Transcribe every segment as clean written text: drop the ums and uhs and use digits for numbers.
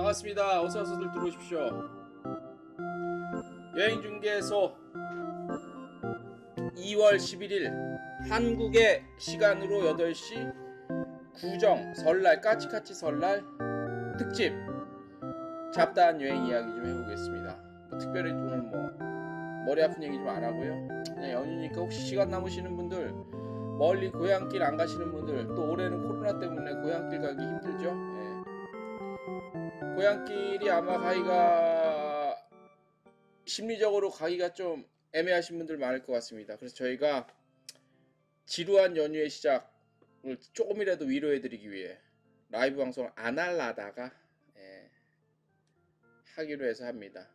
반갑습니다. 어서어서들 들어오십시오. 여행중개소 2월 11일 한국의 시간으로 8시 구정 설날 까치까치 설날 특집 잡다한 여행 이야기 좀 해보겠습니다. 특별히 오늘 머리 아픈 얘기 좀 안 하고요. 그냥 연휴니까 혹시 시간 남으시는 분들, 멀리 고향길 안 가시는 분들, 또 올해는 코로나 때문에 고향길 가기 힘들죠. 고향길이 아마 가기가 심리적으로 가기가 좀 애매하신 분들 많을 것 같습니다. 그래서 저희가 지루한 연휴의 시작을 조금이라도 위로해드리기 위해 라이브 방송을 안 하려다가 하기로 해서 합니다.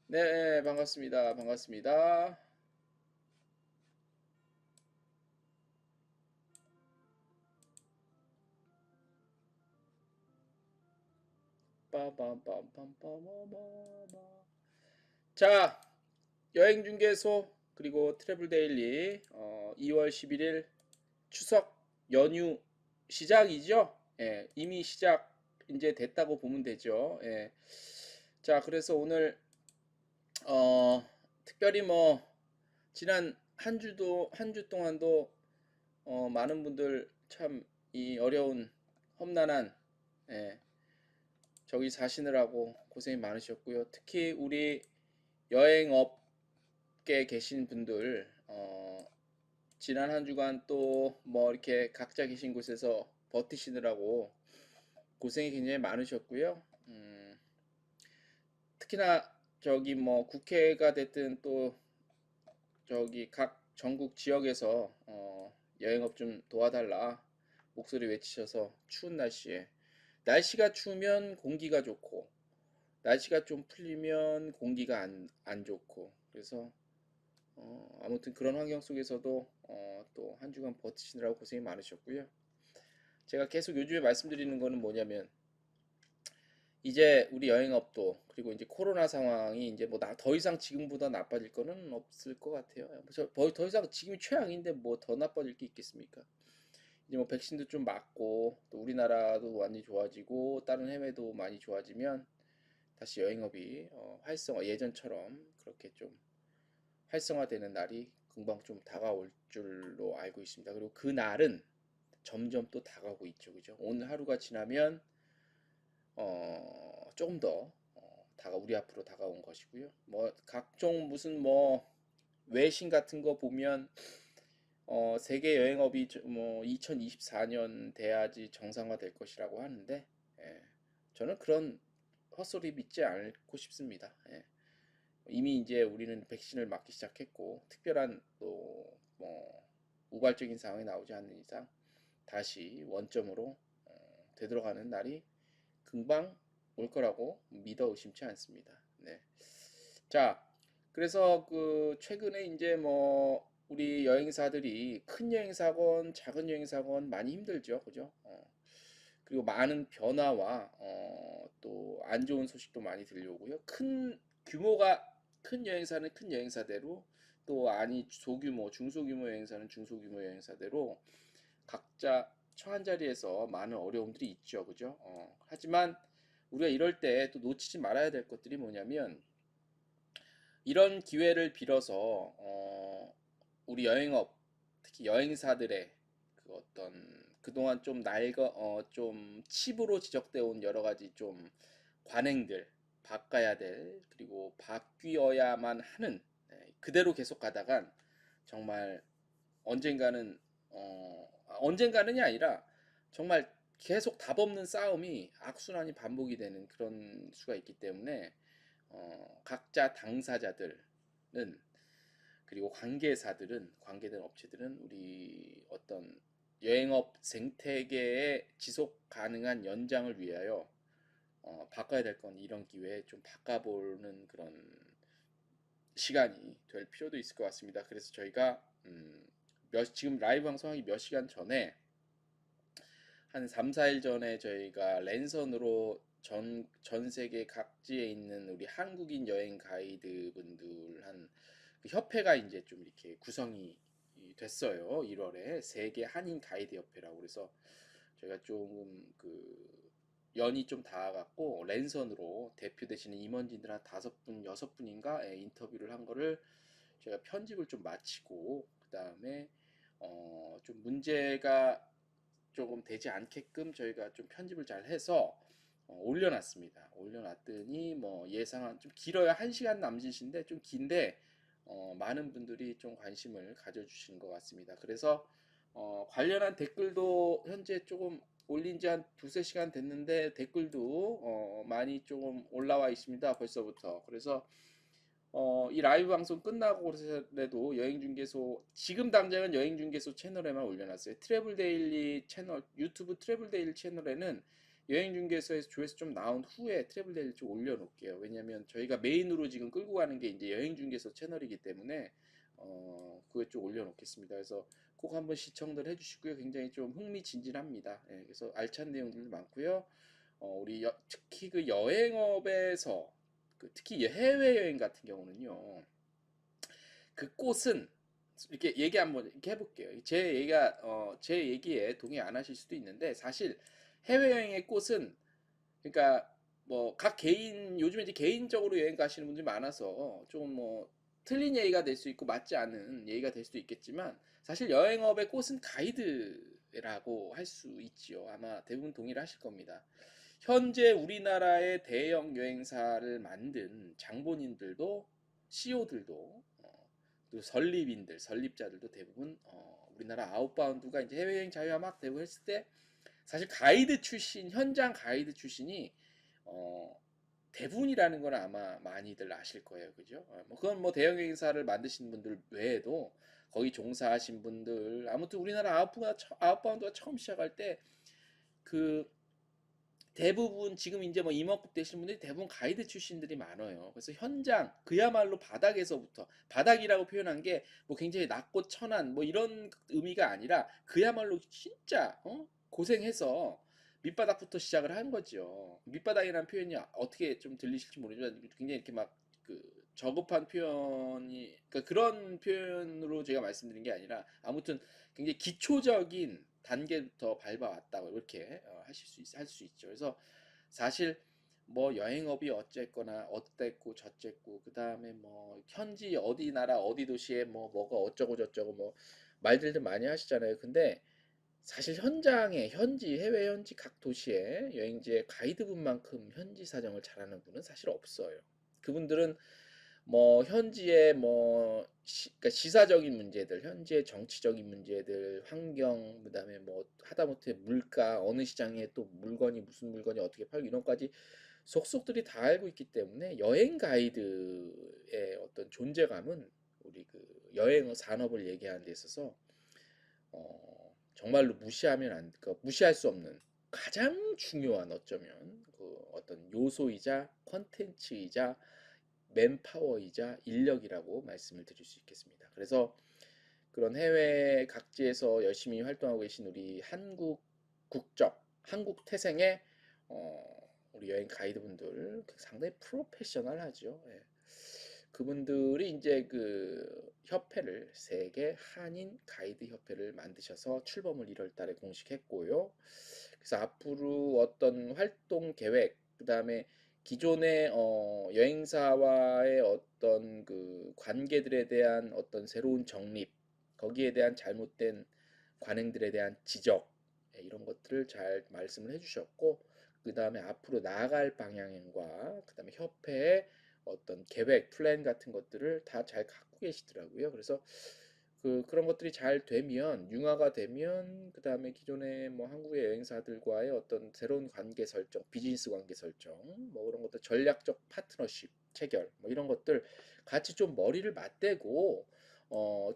네, 반갑습니다. 반갑습니다. 자, 여행중개소 그리고 트래블데일리 2월 11일 추석 연휴 시작이죠. 이미 시작 이제 됐다고 보면 되죠. 자, 그래서 오늘 특별히 지난 한 주 동안도 많은 분들 참 이 어려운 험난한 저기 사시느라고 고생이 많으셨고요. 특히 우리 여행업계에 계신 분들 지난 한 주간 또 이렇게 각자 계신 곳에서 버티시느라고 고생이 굉장히 많으셨고요. 특히나 저기 국회가 됐든 또 저기 각 전국 지역에서 여행업 좀 도와달라 목소리 외치셔서 추운 날씨가 추우면 공기가 좋고 날씨가 좀 풀리면 공기가 안 좋고 그래서 아무튼 그런 환경 속에서도 또 한 주간 버티시느라고 고생이 많으셨고요. 제가 계속 요즘에 말씀드리는 거는 뭐냐면 이제 우리 여행업도 그리고 이제 코로나 상황이 이제 더 이상 지금보다 나빠질 거는 없을 것 같아요. 더 이상 지금이 최악인데 뭐 더 나빠질 게 있겠습니까? 이제 백신도 좀 맞고 또 우리나라도 많이 좋아지고 다른 해외도 많이 좋아지면 다시 여행업이 활성화 예전처럼 그렇게 좀 활성화되는 날이 금방 좀 다가올 줄로 알고 있습니다. 그리고 그 날은 점점 또 다가오고 있죠, 그죠? 오늘 하루가 지나면 조금 더 우리 앞으로 다가온 것이고요. 각종 무슨 외신 같은 거 보면 세계 여행업이 2024년 돼야지 정상화될 것이라고 하는데 저는 그런 헛소리 믿지 않고 싶습니다. 이미 이제 우리는 백신을 맞기 시작했고 특별한 또 우발적인 상황이 나오지 않는 이상 다시 원점으로 되돌아가는 날이 금방 올 거라고 믿어 의심치 않습니다. 네. 자, 그래서 그 최근에 이제 우리 여행사들이 큰 여행사건, 작은 여행사건 많이 힘들죠, 그죠? 그리고 많은 변화와 또 안 좋은 소식도 많이 들려오고요. 규모가 큰 여행사는 큰 여행사대로 또 아니 소규모, 중소규모 여행사는 중소규모 여행사대로 각자 처한 자리에서 많은 어려움들이 있죠, 그죠? 하지만 우리가 이럴 때 또 놓치지 말아야 될 것들이 뭐냐면 이런 기회를 빌어서 우리 여행업 특히 여행사들의 그 어떤 그동안 좀 칩으로 지적되어 온 여러 가지 좀 관행들 바꿔야 될 그리고 바뀌어야만 하는 그대로 계속 가다간 정말 언젠가는 언젠가는이 아니라 정말 계속 답 없는 싸움이 악순환이 반복이 되는 그런 수가 있기 때문에 각자 당사자들은 그리고 관계된 업체들은 우리 어떤 여행업 생태계의 지속 가능한 연장을 위하여 바꿔야 될 건 이런 기회에 좀 바꿔보는 그런 시간이 될 필요도 있을 것 같습니다. 그래서 저희가 지금 라이브 방송하기 몇 시간 전에 한 3, 4일 전에 저희가 랜선으로 전 세계 각지에 있는 우리 한국인 여행 가이드 분들 그 협회가 이제 좀 이렇게 구성이 됐어요. 1월에 세계 한인 가이드 협회라고 그래서 저희가 조금 연이 좀 닿아갖고 랜선으로 대표 되시는 임원진들 한 5분, 6분인가 인터뷰를 한 거를 제가 편집을 좀 마치고 그 다음에 좀 문제가 조금 되지 않게끔 저희가 좀 편집을 잘 해서 올려놨습니다. 올려놨더니 뭐 예상한 좀 길어야 1시간 남짓인데 좀 긴데 많은 분들이 좀 관심을 가져주신 것 같습니다. 그래서 관련한 댓글도 현재 조금 올린 지 한 2~3시간 됐는데 댓글도 많이 조금 올라와 있습니다. 벌써부터. 그래서 이 라이브 방송 끝나고 그래도 여행중개소 지금 당장은 여행중개소 채널에만 올려놨어요. 트래블 데일리 채널 유튜브 트래블 데일리 채널에는 여행중개소에서 조회수 좀 나온 후에 트래블 데일리 좀 올려놓을게요. 왜냐면 저희가 메인으로 지금 끌고 가는 게 이제 여행중개소 채널이기 때문에 그에 좀 올려놓겠습니다. 그래서 꼭 한번 시청들 해주시고요. 굉장히 좀 흥미진진합니다. 예, 그래서 알찬 내용들도 많고요. 우리 특히 그 여행업에서 특히 해외여행 같은 경우는요. 그 꽃은 이렇게 얘기 한번 이렇게 해볼게요. 제 얘기에 동의 안 하실 수도 있는데 사실 해외여행의 꽃은 그러니까 뭐 각 개인 요즘에 이제 개인적으로 여행 가시는 분들이 많아서 좀 뭐 틀린 얘기가 될 수 있고 맞지 않은 얘기가 될 수도 있겠지만 사실 여행업의 꽃은 가이드라고 할 수 있지요. 아마 대부분 동의를 하실 겁니다. 현재 우리나라의 대형 여행사를 만든 장본인들도 CEO들도 또 설립자들도 대부분 우리나라 아웃바운드가 이제 해외여행 자유화 막 되고 했을 때 사실 가이드 출신 현장 가이드 출신이 대부분이라는 걸 아마 많이들 아실 거예요, 그죠? 뭐 그건 뭐 대형 여행사를 만드신 분들 외에도 거기 종사하신 분들 아무튼 우리나라 아웃바운드가 처음 시작할 때그 대부분 지금 이제 뭐 임원급 되시는 분들이 대부분 가이드 출신들이 많아요. 그래서 현장 그야말로 바닥에서부터 바닥이라고 표현한 게 뭐 굉장히 낮고 천한 뭐 이런 의미가 아니라 그야말로 진짜 고생해서 밑바닥부터 시작을 한 거죠. 밑바닥이라는 표현이 어떻게 좀 들리실지 모르지만 굉장히 이렇게 막 그 저급한 표현이 그러니까 그런 표현으로 제가 말씀드린 게 아니라 아무튼 굉장히 기초적인 단계부터 밟아왔다고 이렇게 할 수 있죠. 그래서 사실 뭐 여행업이 어쨌거나 어땠고 저쨌고 그 다음에 뭐 현지 어디 나라 어디 도시에 뭐가 어쩌고 저쩌고 뭐 말들도 많이 하시잖아요. 근데 사실 해외 현지 각 도시의 여행지의 가이드분만큼 현지 사정을 잘하는 분은 사실 없어요. 그분들은 뭐 현지의 그러니까 시사적인 문제들, 현지의 정치적인 문제들, 환경, 그다음에 뭐 하다못해 물가, 어느 시장에 또 물건이 무슨 물건이 어떻게 팔고 이런 까지 속속들이 다 알고 있기 때문에 여행 가이드의 어떤 존재감은 우리 그 여행 산업을 얘기하는 데 있어서 정말로 그러니까 무시할 수 없는 가장 중요한 어쩌면 그 어떤 요소이자 컨텐츠이자 맨파워이자 인력이라고 말씀을 드릴 수 있겠습니다. 그래서 그런 해외 각지에서 열심히 활동하고 계신 우리 한국 태생의 우리 여행 가이드분들 상당히 프로페셔널하죠. 예. 그분들이 이제 그 협회를 세계 한인 가이드 협회를 만드셔서 출범을 1월 달에 공식했고요. 그래서 앞으로 어떤 활동 계획, 그다음에 기존의 여행사와의 어떤 그 관계들에 대한 어떤 새로운 정립, 거기에 대한 잘못된 관행들에 대한 지적, 이런 것들을 잘 말씀을 해주셨고, 그 다음에 앞으로 나아갈 방향과 그 다음에 협회의 어떤 계획, 플랜 같은 것들을 다 잘 갖고 계시더라고요. 그래서 그런 것들이 잘 되면, 융화가 되면, 그 다음에 기존의 뭐 한국의 여행사들과의 어떤 새로운 관계 설정, 비즈니스 관계 설정, 뭐 그런 것들, 전략적 파트너십, 체결, 뭐 이런 것들 같이 좀 머리를 맞대고,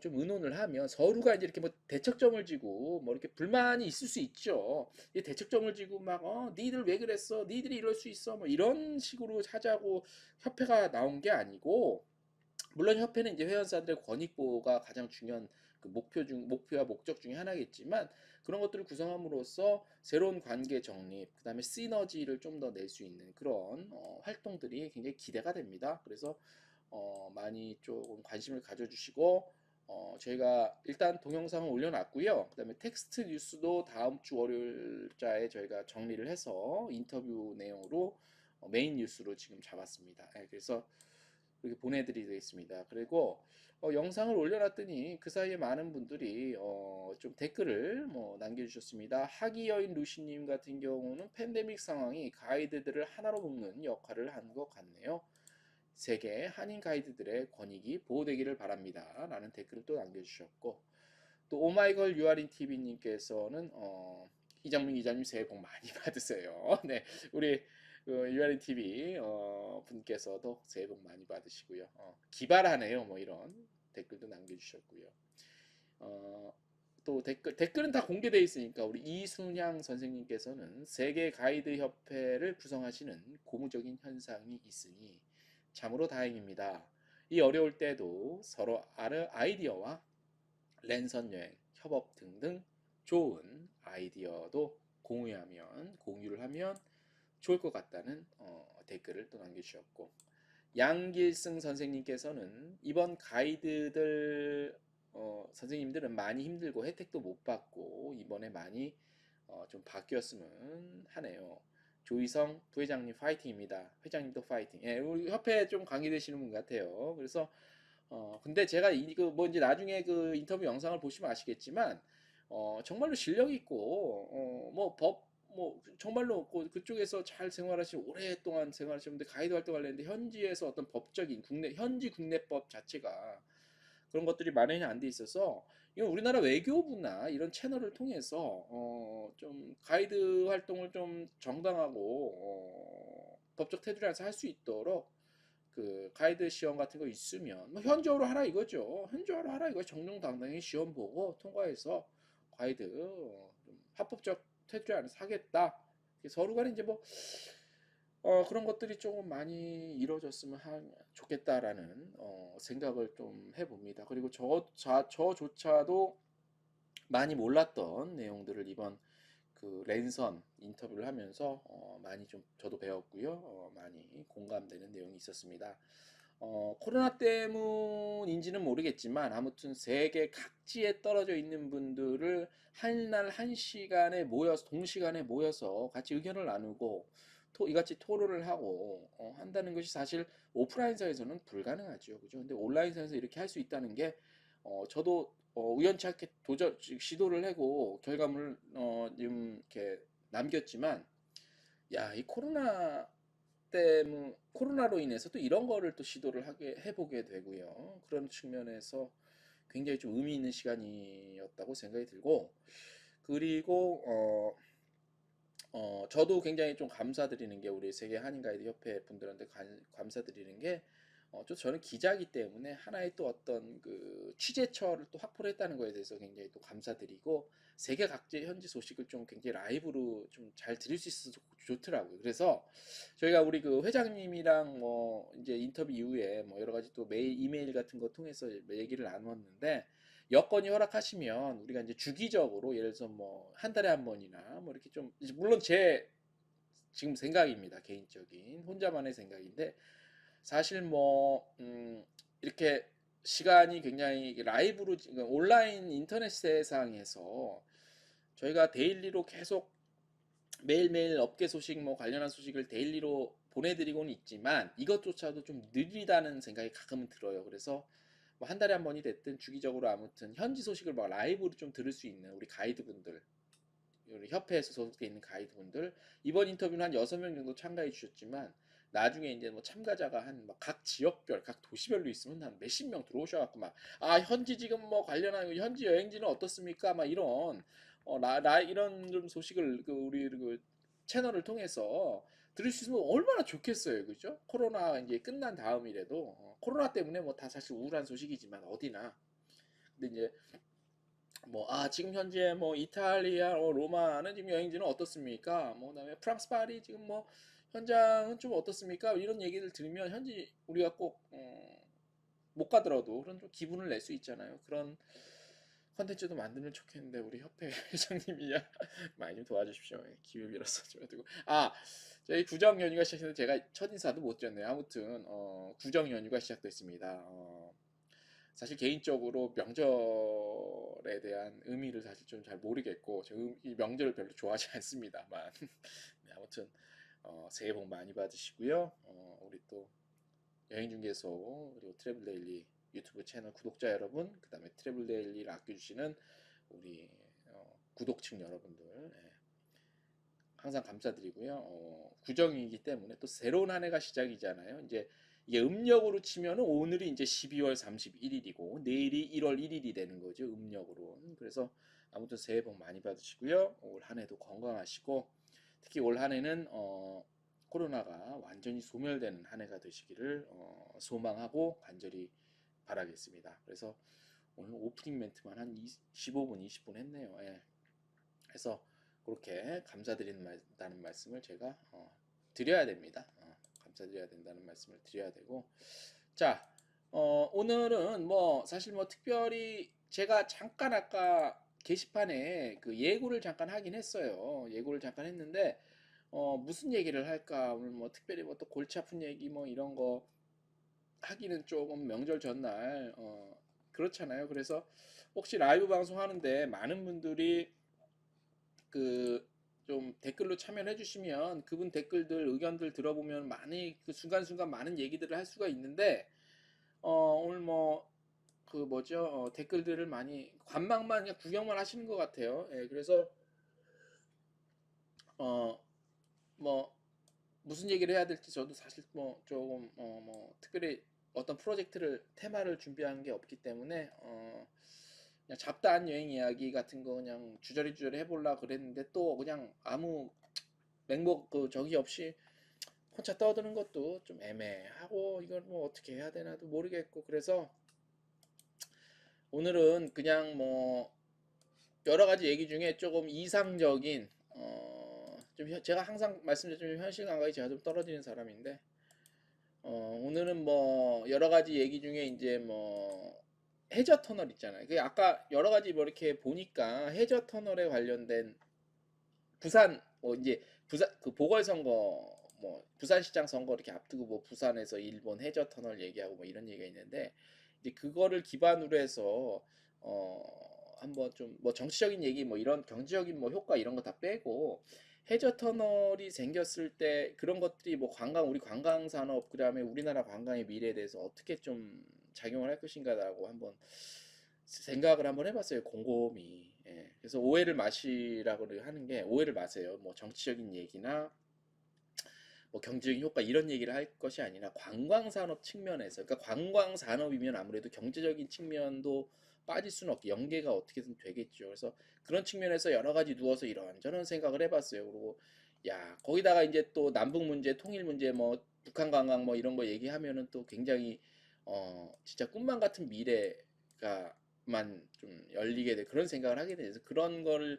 좀 의논을 하면 서로가 이제 이렇게 뭐 대척점을 지고 뭐 이렇게 불만이 있을 수 있죠. 이 대척점을 지고 막 니들 왜 그랬어? 니들이 이럴 수 있어? 뭐 이런 식으로 하자고 협회가 나온 게 아니고 물론 협회는 이제 회원사들의 권익 보호가 가장 중요한 그 목표와 목적 중에 하나겠지만 그런 것들을 구성함으로써 새로운 관계 정립, 그다음에 시너지를 좀 더 낼 수 있는 그런 활동들이 굉장히 기대가 됩니다. 그래서 많이 조금 관심을 가져주시고 저희가 일단 동영상을 올려놨고요. 그다음에 텍스트 뉴스도 다음 주 월요일자에 저희가 정리를 해서 인터뷰 내용으로 메인 뉴스로 지금 잡았습니다. 예, 그래서 이렇게 보내드리겠습니다. 그리고 영상을 올려놨더니 그 사이에 많은 분들이 좀 댓글을 뭐 남겨주셨습니다. 하기여인 루시님 같은 경우는 팬데믹 상황이 가이드들을 하나로 묶는 역할을 한 것 같네요. 세계 한인 가이드들의 권익이 보호되기를 바랍니다. 라는 댓글을 또 남겨주셨고, 또 오마이걸 유아린 TV님께서는 이정민 기자님 새해 복 많이 받으세요. 네, 우리 유아린 TV 분께서도 새해 복 많이 받으시고요. 기발하네요. 뭐 이런 댓글도 남겨주셨고요. 또 댓글은 다 공개되어 있으니까 우리 이순향 선생님께서는 세계 가이드 협회를 구성하시는 고무적인 현상이 있으니 참으로 다행입니다. 이 어려울 때도 서로 아이디어와 랜선 여행, 협업 등등 좋은 아이디어도 공유를 하면 좋을 것 같다는 댓글을 또 남겨주셨고, 양길승 선생님께서는 이번 가이드들 선생님들은 많이 힘들고 혜택도 못 받고 이번에 많이 좀 바뀌었으면 하네요. 조희성 부회장님 파이팅입니다. 회장님도 파이팅. 예, 우리 협회 좀 강의되시는 분 같아요. 그래서 근데 제가 이거 뭐 이제 나중에 그 인터뷰 영상을 보시면 아시겠지만 정말로 실력 있고 뭐 뭐 정말로 그쪽에서 잘 생활하시고 오랫동안 생활하시는데 가이드 활동을 했는데 현지에서 어떤 법적인 현지 국내법 자체가 그런 것들이 마련이 안 돼 있어서 이건 우리나라 외교부나 이런 채널을 통해서 좀 가이드 활동을 좀 정당하고 법적 테두리 안에서 할 수 있도록 그 가이드 시험 같은 거 있으면 뭐 현지어로 하라 이거죠. 현지어로 하라 이거 정정당당히 시험 보고 통과해서 가이드 좀 합법적 테두리 안에서 하겠다. 서로 간에 이제 뭐 그런 것들이 조금 많이 이루어졌으면 좋겠다라는 생각을 좀 해봅니다. 그리고 저조차도 많이 몰랐던 내용들을 이번 그 랜선 인터뷰를 하면서 많이 좀 저도 배웠고요. 많이 공감되는 내용이 있었습니다. 코로나 때문인지는 모르겠지만 아무튼 세계 각지에 떨어져 있는 분들을 한 날 한 시간에 모여서 동시간에 모여서 같이 의견을 나누고 이같이 토론을 하고 한다는 것이 사실 오프라인상에서는 불가능하죠. 그죠? 근데 온라인상에서 이렇게 할 수 있다는 게 저도 우연치 않게 시도를 하고 결과물을 좀 이렇게 남겼지만 야, 이 코로나로 인해서 또 이런 거를 또 시도를 해보게 되고요. 그런 측면에서 굉장히 좀 의미 있는 시간이었다고 생각이 들고, 그리고 저도 굉장히 좀 감사드리는 게 우리 세계 한인 가이드 협회 분들한테 감사드리는 게 좀 저는 기자이기 때문에 하나의 또 어떤 그 취재처를 또 확보를 했다는 거에 대해서 굉장히 또 감사드리고 세계 각지 현지 소식을 좀 굉장히 라이브로 좀 잘 들을 수 있어서 좋더라고요. 그래서 저희가 우리 그 회장님이랑 뭐 이제 인터뷰 이후에 뭐 여러 가지 또 이메일 같은 거 통해서 얘기를 나눴는데 여건이 허락하시면 우리가 이제 주기적으로 예를 들어서 뭐 한 달에 한 번이나 뭐 이렇게 좀 물론 제 지금 생각입니다. 개인적인 혼자만의 생각인데 사실 뭐 이렇게 시간이 굉장히 라이브로 온라인 인터넷 세상에서 저희가 데일리로 계속 매일매일 업계 소식 뭐 관련한 소식을 데일리로 보내드리고는 있지만 이것조차도 좀 느리다는 생각이 가끔은 들어요. 그래서 뭐 한 달에 한 번이 됐든 주기적으로 아무튼 현지 소식을 막 라이브로 좀 들을 수 있는 우리 가이드분들, 우리 협회에서 소속돼 있는 가이드분들 이번 인터뷰는 한 6명 정도 참가해 주셨지만 나중에 이제 뭐 참가자가 한 각 지역별, 각 도시별로 있으면 한 몇십 명 들어오셔갖고 막 현지 지금 뭐 관련한 현지 여행지는 어떻습니까? 막 이런 이런 좀 소식을 그 우리 그 채널을 통해서 들을 수 있으면 얼마나 좋겠어요, 그죠? 코로나 이제 끝난 다음이라도 코로나 때문에 뭐 다 사실 우울한 소식이지만 어디나 근데 이제 뭐 지금 현재 뭐 이탈리아 로마는 지금 여행지는 어떻습니까? 뭐 그다음에 프랑스 파리 지금 뭐 현장은 좀 어떻습니까? 이런 얘기를 들으면 현지 우리가 꼭 못 가더라도 그런 좀 기분을 낼 수 있잖아요. 그런 컨텐츠도 만들면 좋겠는데 우리 협회 회장님이야 많이 좀 도와주십시오. 기회 빌어서 좀 해두고 저희 구정 연휴가 시작했는데 제가 첫 인사도 못 드렸네요. 아무튼 구정 연휴가 시작됐습니다. 사실 개인적으로 명절에 대한 의미를 사실 좀 잘 모르겠고 이 명절을 별로 좋아하지 않습니다만 네, 아무튼 새해 복 많이 받으시고요. 우리 또 여행중개소 그리고 트래블데일리 유튜브 채널 구독자 여러분, 그 다음에 트래블데일리를 아껴주시는 우리 구독층 여러분들, 예, 항상 감사드리고요. 구정이기 때문에 또 새로운 한 해가 시작이잖아요. 이제 이게 음력으로 치면은 오늘이 이제 12월 31일이고 내일이 1월 1일이 되는 거죠. 음력으로. 그래서 아무튼 새해 복 많이 받으시고요. 올 한 해도 건강하시고 특히 올 한 해는 코로나가 완전히 소멸되는 한 해가 되시기를 소망하고 간절히 바라겠습니다. 그래서 오늘 오프닝 멘트만 한 15분, 20분 했네요. 예. 그래서 그렇게 감사드린다는 말씀을 제가 드려야 됩니다. 감사드려야 된다는 말씀을 드려야 되고, 자, 오늘은 뭐 사실 뭐 특별히 제가 잠깐 아까 게시판에 그 예고를 잠깐 하긴 했어요. 예고를 잠깐 했는데 무슨 얘기를 할까? 오늘 뭐 특별히 뭐 또 골치 아픈 얘기 뭐 이런 거 하기는 조금 명절 전날 그렇잖아요. 그래서 혹시 라이브 방송 하는데 많은 분들이 그 좀 댓글로 참여해 주시면 그분 댓글들 의견들 들어보면 많이 그 순간순간 많은 얘기들을 할 수가 있는데 오늘 뭐 그 뭐죠 댓글들을 많이 관망만 그냥 구경만 하시는 것 같아요. 예, 그래서 뭐 무슨 얘기를 해야 될지 저도 사실 뭐 조금 뭐 특별히 어떤 프로젝트를 테마를 준비한 게 없기 때문에 그냥 잡다한 여행 이야기 같은 거 그냥 주저리 해보려 그랬는데 또 그냥 아무 맹목 그 저기 없이 혼자 떠드는 것도 좀 애매하고 이걸 뭐 어떻게 해야 되나도 모르겠고 그래서 오늘은 그냥 뭐 여러 가지 얘기 중에 조금 이상적인 좀 제가 항상 말씀드렸지만 현실 감각이 제가 좀 떨어지는 사람인데 오늘은 뭐 여러 가지 얘기 중에 이제 뭐 해저 터널 있잖아요. 그 아까 여러 가지 뭐 이렇게 보니까 해저 터널에 관련된 부산 뭐 이제 부산 그 보궐선거 뭐 부산시장 선거 이렇게 앞두고 뭐 부산에서 일본 해저 터널 얘기하고 뭐 이런 얘기가 있는데 이제 그거를 기반으로 해서 한번 좀 뭐 정치적인 얘기 뭐 이런 경제적인 뭐 효과 이런 거 다 빼고 해저 터널이 생겼을 때 그런 것들이 뭐 관광 우리 관광 산업 그다음에 우리나라 관광의 미래에 대해서 어떻게 좀 작용을 할 것인가라고 한번 생각을 한번 해봤어요. 곰곰이. 예. 그래서 오해를 마시라고 하는 게 오해를 마세요. 뭐 정치적인 얘기나 뭐 경제적인 효과 이런 얘기를 할 것이 아니라 관광 산업 측면에서 그러니까 관광 산업이면 아무래도 경제적인 측면도 빠질 수는 없게 연계가 어떻게든 되겠죠. 그래서 그런 측면에서 여러 가지 누워서 이런저런 생각을 해봤어요. 그리고 야 거기다가 이제 또 남북 문제, 통일 문제, 뭐 북한 관광 뭐 이런 거 얘기하면은 또 굉장히 진짜 꿈만 같은 미래가만 좀 열리게 돼 그런 생각을 하게 돼서 그런 거를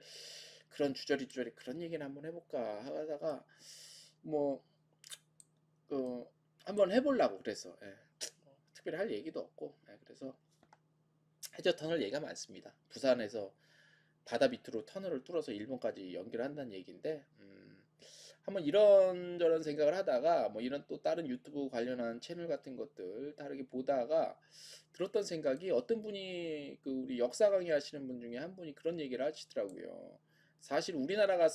그런 주저리 그런 얘기를 한번 해볼까 하다가 뭐 그 한번 해보려고 그래서 예. 특별히 할 얘기도 없고 예, 그래서 해저 터널 얘기가 많습니다. 부산에서 바다 밑으로 터널을 뚫어서 일본까지 연결한다는 얘기인데 한번 이런저런 생각을 하다가 뭐 이런 또 다른 유튜브 관련한 채널 같은 것들 다르게 보다가 들었던 생각이 어떤 분이 그 우리 역사 강의 하시는 분 중에 한 분이 그런 얘기를 하시더라고요. 사실 우리나라가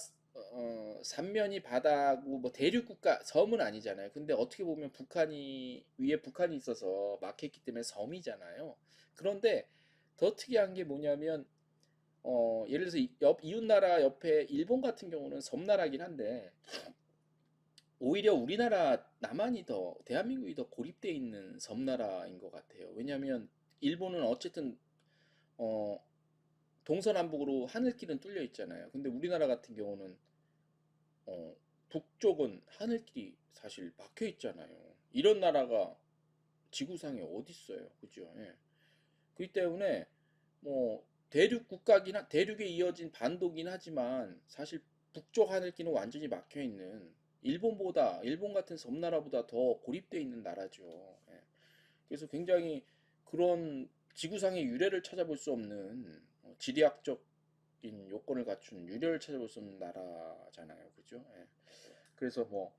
삼면이 바다고 뭐 대륙 국가 섬은 아니잖아요. 근데 어떻게 보면 북한이 위에 북한이 있어서 막혔기 때문에 섬이잖아요. 그런데 더 특이한 게 뭐냐면 예를 들어서 이웃 나라 옆에 일본 같은 경우는 섬나라긴 한데 오히려 우리나라 남한이 더 대한민국이 더 고립돼 있는 섬나라인 것 같아요. 왜냐하면 일본은 어쨌든 어, 동서남북으로 하늘길은 뚫려 있잖아요. 근데 우리나라 같은 경우는 어, 북쪽은 하늘길이 사실 막혀 있잖아요. 이런 나라가 지구상에 어디 있어요, 그죠? 예. 그렇기 때문에 뭐 대륙에 이어진 반도긴 하지만 사실 북쪽 하늘길은 완전히 막혀 있는 일본 같은 섬나라보다 더 고립돼 있는 나라죠. 예. 그래서 굉장히 그런 지구상의 유래를 찾아볼 수 없는 지리학적인 요건을 갖춘 유래를 찾아볼 수 없는 나라잖아요, 그죠? 예. 그래서 뭐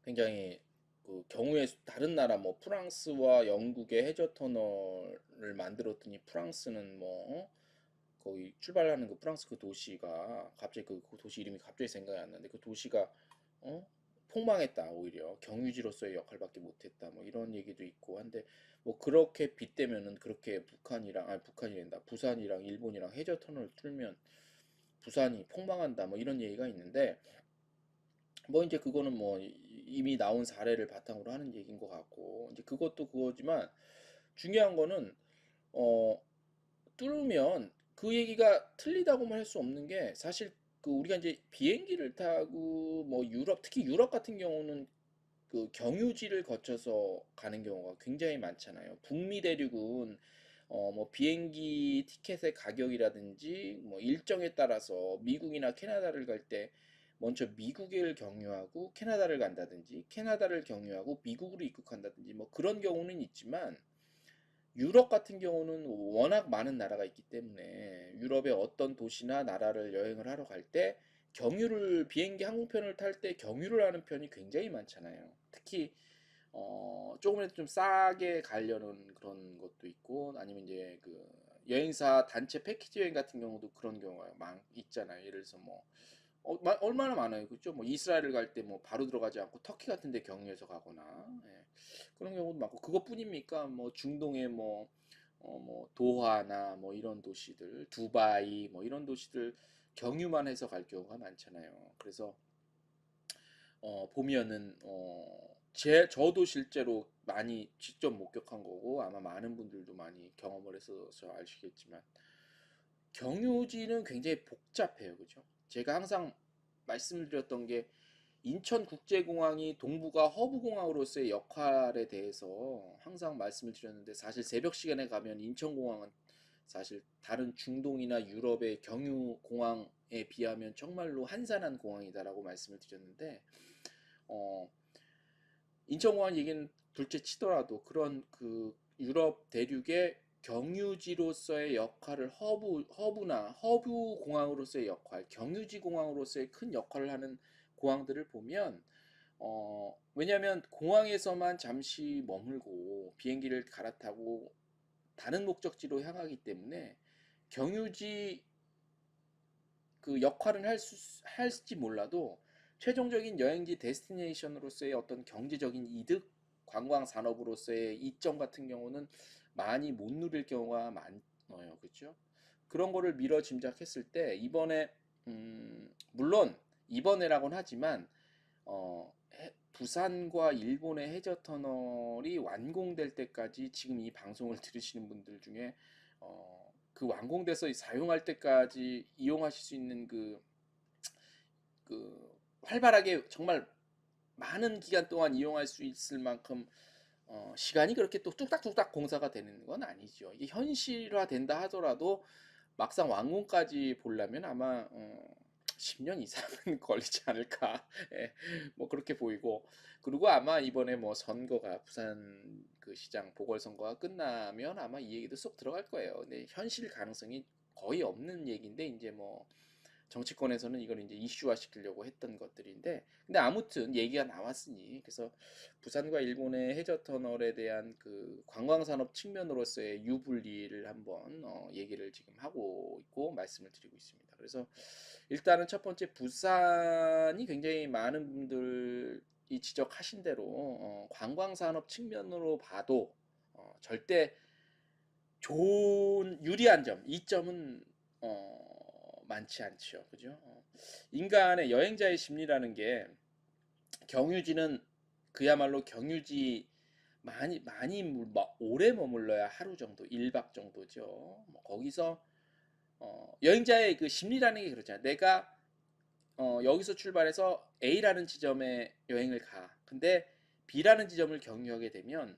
굉장히 그 경우에 다른 나라 뭐 프랑스와 영국의 해저 터널을 만들었더니 프랑스는 뭐 거기 출발하는 그 프랑스 그 도시가 갑자기 그 도시 이름이 갑자기 생각이 안 나는데 그 도시가 어? 폭망했다. 오히려 경유지로서의 역할밖에 못했다. 뭐 이런 얘기도 있고 한데 뭐 그렇게 빗대면은 그렇게 북한이랑 아니 북한이란다. 부산이랑 일본이랑 해저 터널을 뚫으면 부산이 폭망한다. 뭐 이런 얘기가 있는데 뭐 이제 그거는 뭐 이미 나온 사례를 바탕으로 하는 얘기인 것 같고 이제 그것도 그거지만 중요한 거는 어 뚫으면 그 얘기가 틀리다고만 할 수 없는 게 사실 그 우리가 이제 비행기를 타고 뭐 유럽 특히 유럽 같은 경우는 그 경유지를 거쳐서 가는 경우가 굉장히 많잖아요. 북미 대륙은 뭐 비행기 티켓의 가격이라든지 뭐 일정에 따라서 미국이나 캐나다를 갈 때 먼저 미국을 경유하고 캐나다를 간다든지 캐나다를 경유하고 미국으로 입국한다든지 뭐 그런 경우는 있지만 유럽 같은 경우는 워낙 많은 나라가 있기 때문에 유럽의 어떤 도시나 나라를 여행을 하러 갈 때 경유를 비행기 항공편을 탈 때 경유를 하는 편이 굉장히 많잖아요. 특히 조금이라도 좀 싸게 가려는 그런 것도 있고 아니면 이제 그 여행사 단체 패키지 여행 같은 경우도 그런 경우가 있잖아요. 예를 들어서 뭐 얼마나 많아요. 그죠? 뭐 이스라엘을 갈 때 뭐 바로 들어가지 않고 터키 같은 데 경유해서 가거나 예. 그런 경우도 많고 그것뿐입니까? 뭐 중동의 뭐 도하나 뭐 이런 도시들, 두바이 뭐 이런 도시들 경유만 해서 갈 경우가 많잖아요. 그래서 보면은 저도 실제로 많이 직접 목격한 거고 아마 많은 분들도 많이 경험을 해서 아시겠지만 경유지는 굉장히 복잡해요. 그죠? 제가 항상 말씀을 드렸던 게 인천국제공항이 동북아 허브공항으로서의 역할에 대해서 항상 말씀을 드렸는데 사실 새벽 시간에 가면 인천공항은 사실 다른 중동이나 유럽의 경유공항에 비하면 정말로 한산한 공항이다라고 말씀을 드렸는데 어, 인천공항 얘기는 둘째 치더라도 그런 그 유럽 대륙의 경유지로서의 역할을 허브 공항으로서의 역할, 경유지 공항으로서의 큰 역할을 하는 공항들을 보면 왜냐하면 공항에서만 잠시 머물고 비행기를 갈아타고 다른 목적지로 향하기 때문에 경유지 그 역할은 할지 몰라도 최종적인 여행지 데스티네이션으로서의 어떤 경제적인 이득, 관광 산업으로서의 이점 같은 경우는 많이 못 누릴 경우가 많아요. 그렇죠? 그런 거를 미뤄 짐작했을 때 이번에 물론 이번에라고는 하지만 부산과 일본의 해저 터널이 완공될 때까지 지금 이 방송을 들으시는 분들 중에 그 완공돼서 사용할 때까지 이용하실 수 있는 그 활발하게 정말 많은 기간 동안 이용할 수 있을 만큼 시간이 그렇게 또 뚝딱뚝딱 공사가 되는 건 아니죠. 이게 현실화 된다 하더라도 막상 완공까지 보려면 아마 10년 이상은 걸리지 않을까. 예, 뭐 그렇게 보이고 그리고 아마 이번에 뭐 선거가 부산 그 시장 보궐선거가 끝나면 아마 이 얘기도 쏙 들어갈 거예요. 근데 현실 가능성이 거의 없는 얘기인데 이제 뭐 정치권에서는 이걸 이제 이슈화 시키려고 했던 것들인데 근데 아무튼 얘기가 나왔으니 그래서 부산과 일본의 해저 터널에 대한 그 관광 산업 측면으로서의 유불리를 한번 얘기를 지금 하고 있고 말씀을 드리고 있습니다. 그래서 일단은 첫 번째 부산이 굉장히 많은 분들이 지적하신 대로 관광 산업 측면으로 봐도 절대 좋은 유리한 점, 이점은 많지 않죠. 그죠? 인간의 여행자의 심리라는 게 경유지는 그야말로 경유지 많이 오래 머물러야 하루 정도, 1박 정도죠. 뭐 거기서 여행자의 그 심리라는 게 그렇잖아요. 내가 여기서 출발해서 A라는 지점에 여행을 가. 근데 B라는 지점을 경유하게 되면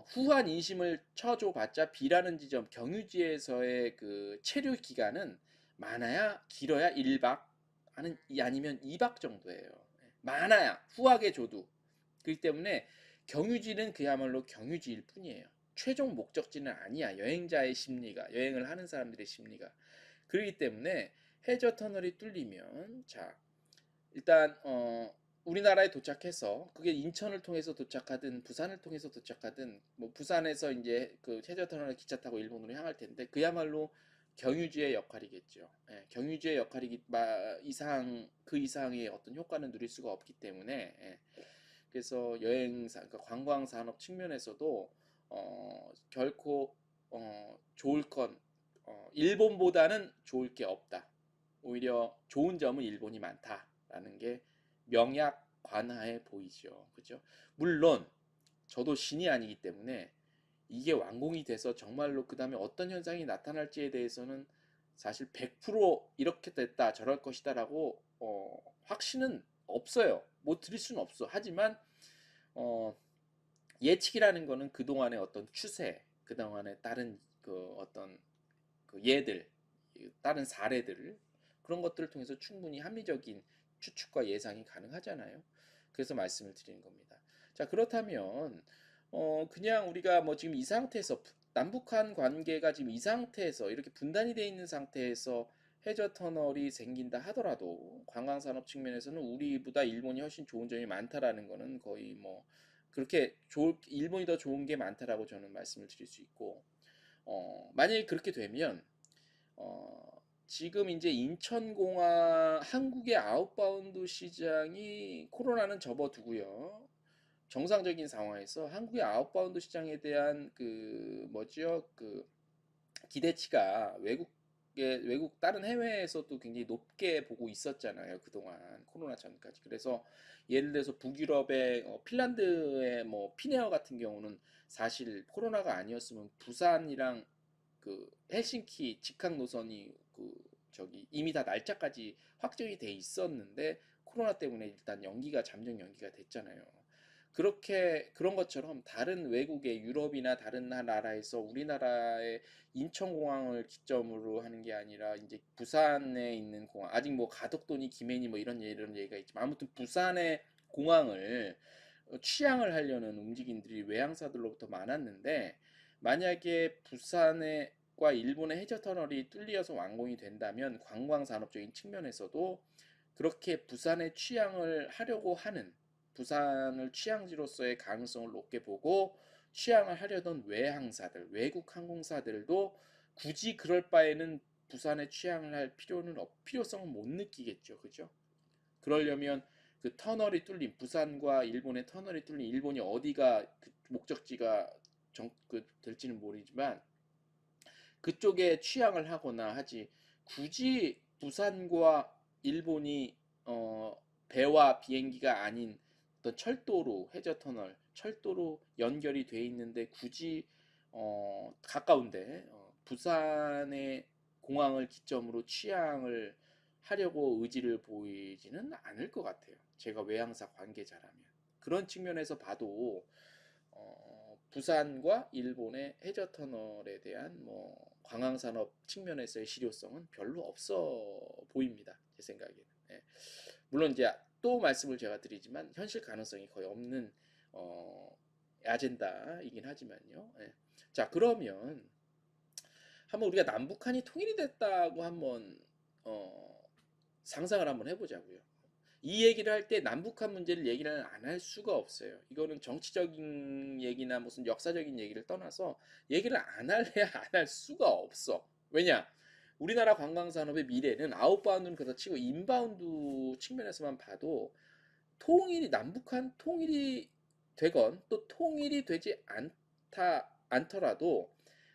후한 인심을 쳐줘봤자 B라는 지점 경유지에서의 그 체류 기간은 많아야 길어야 1박 아니면 2박 정도예요. 많아야 후하게 줘도. 그렇기 때문에 경유지는 그야말로 경유지일 뿐이에요. 최종 목적지는 아니야. 여행자의 심리가, 여행을 하는 사람들의 심리가. 그렇기 때문에 해저 터널이 뚫리면 자 일단 우리나라에 도착해서 그게 인천을 통해서 도착하든 부산을 통해서 도착하든 뭐 부산에서 이제 그 해저터널 기차 타고 일본으로 향할 텐데 그야말로 경유지의 역할이겠죠. 예, 경유지의 역할이기 이상 그 이상의 어떤 효과는 누릴 수가 없기 때문에 그래서 여행사 그러니까 관광 산업 측면에서도 결코 좋을 건 일본보다는 좋을 게 없다. 오히려 좋은 점은 일본이 많다라는 게 명약관하에 보이죠. 그죠? 물론 저도 신이 아니기 때문에 이게 완공이 돼서 정말로 그 다음에 어떤 현상이 나타날지에 대해서는 사실 100% 이렇게 됐다 저럴 것이다라고 확신은 없어요. 뭐 드릴 수는 없어. 하지만 어, 예측이라는 거는 그동안의 어떤 추세, 그동안의 다른 그 어떤 그 예들, 다른 사례들 그런 것들을 통해서 충분히 합리적인 추측과 예상이 가능하잖아요. 그래서 말씀을 드리는 겁니다. 자, 그렇다면 그냥 우리가 뭐 지금 이 상태에서 남북한 관계가 지금 이 상태에서 이렇게 분단이 돼 있는 상태에서 해저 터널이 생긴다 하더라도 관광산업 측면에서는 우리보다 일본이 훨씬 좋은 점이 많다라는 거는 거의 뭐 그렇게 일본이 더 좋은 게 많다라고 저는 말씀을 드릴 수 있고 만약에 그렇게 되면 지금 이제 인천공항 한국의 아웃바운드 시장이 코로나는 접어두고요. 정상적인 상황에서 한국의 아웃바운드 시장에 대한 그 뭐죠? 그 기대치가 외국 다른 해외에서도 굉장히 높게 보고 있었잖아요. 그동안 코로나 전까지. 그래서 예를 들어서 북유럽의 핀란드의 뭐 피네어 같은 경우는 사실 코로나가 아니었으면 부산이랑 그 헬싱키 직항 노선이 그 저기 이미 다 날짜까지 확정이 돼 있었는데 코로나 때문에 일단 잠정 연기가 됐잖아요. 그렇게 그런 것처럼 다른 외국의 유럽이나 다른 나라에서 우리나라의 인천공항을 기점으로 하는 게 아니라 이제 부산에 있는 공항 아직 뭐 가덕도니 김해니 뭐 이런 얘기가 있지만 아무튼 부산의 공항을 취항을 하려는 움직임들이 외항사들로부터 많았는데 만약에 부산과 일본의 해저 터널이 뚫려서 완공이 된다면 관광 산업적인 측면에서도 그렇게 부산에 취항을 하려고 하는 부산을 취항지로서의 가능성을 높게 보고 취항을 하려던 외항사들, 외국 항공사들도 굳이 그럴 바에는 부산에 취항을 할 필요성은 못 느끼겠죠. 그죠? 그러려면 그 터널이 뚫린 부산과 일본의 터널이 뚫린 일본이 어디가 그 목적지가 될지는 모르지만 그쪽에 취항을 하거나 하지 굳이 부산과 일본이 배와 비행기가 아닌 어떤 철도로 해저 터널 철도로 연결이 돼 있는데 굳이 가까운데 부산의 공항을 기점으로 취항을 하려고 의지를 보이지는 않을 것 같아요. 제가 외항사 관계자라면 그런 측면에서 봐도 부산과 일본의 해저 터널에 대한 뭐 관광산업 측면에서의 실효성은 별로 없어 보입니다. 제 생각에는. 예. 물론 이제 또 말씀을 제가 드리지만 현실 가능성이 거의 없는 어, 아젠다이긴 하지만요. 예. 자, 그러면 한번 우리가 남북한이 통일이 됐다고 한번 상상을 한번 해보자고요. 이 얘기를 할 때 남북한 문제를 얘기를 안 할 수가 없어요. 이거는 정치적인 얘기나 무슨 역사적인 얘기를 떠나서 얘기를 안 할래야 안 할 수가 없어. 왜냐? 우리나라 관광산업의 미래는 아웃바운드는 그렇다 치고 인바운드 측면에서만 봐도 남북한 통일이 되건 또 통일이 되지 않더라도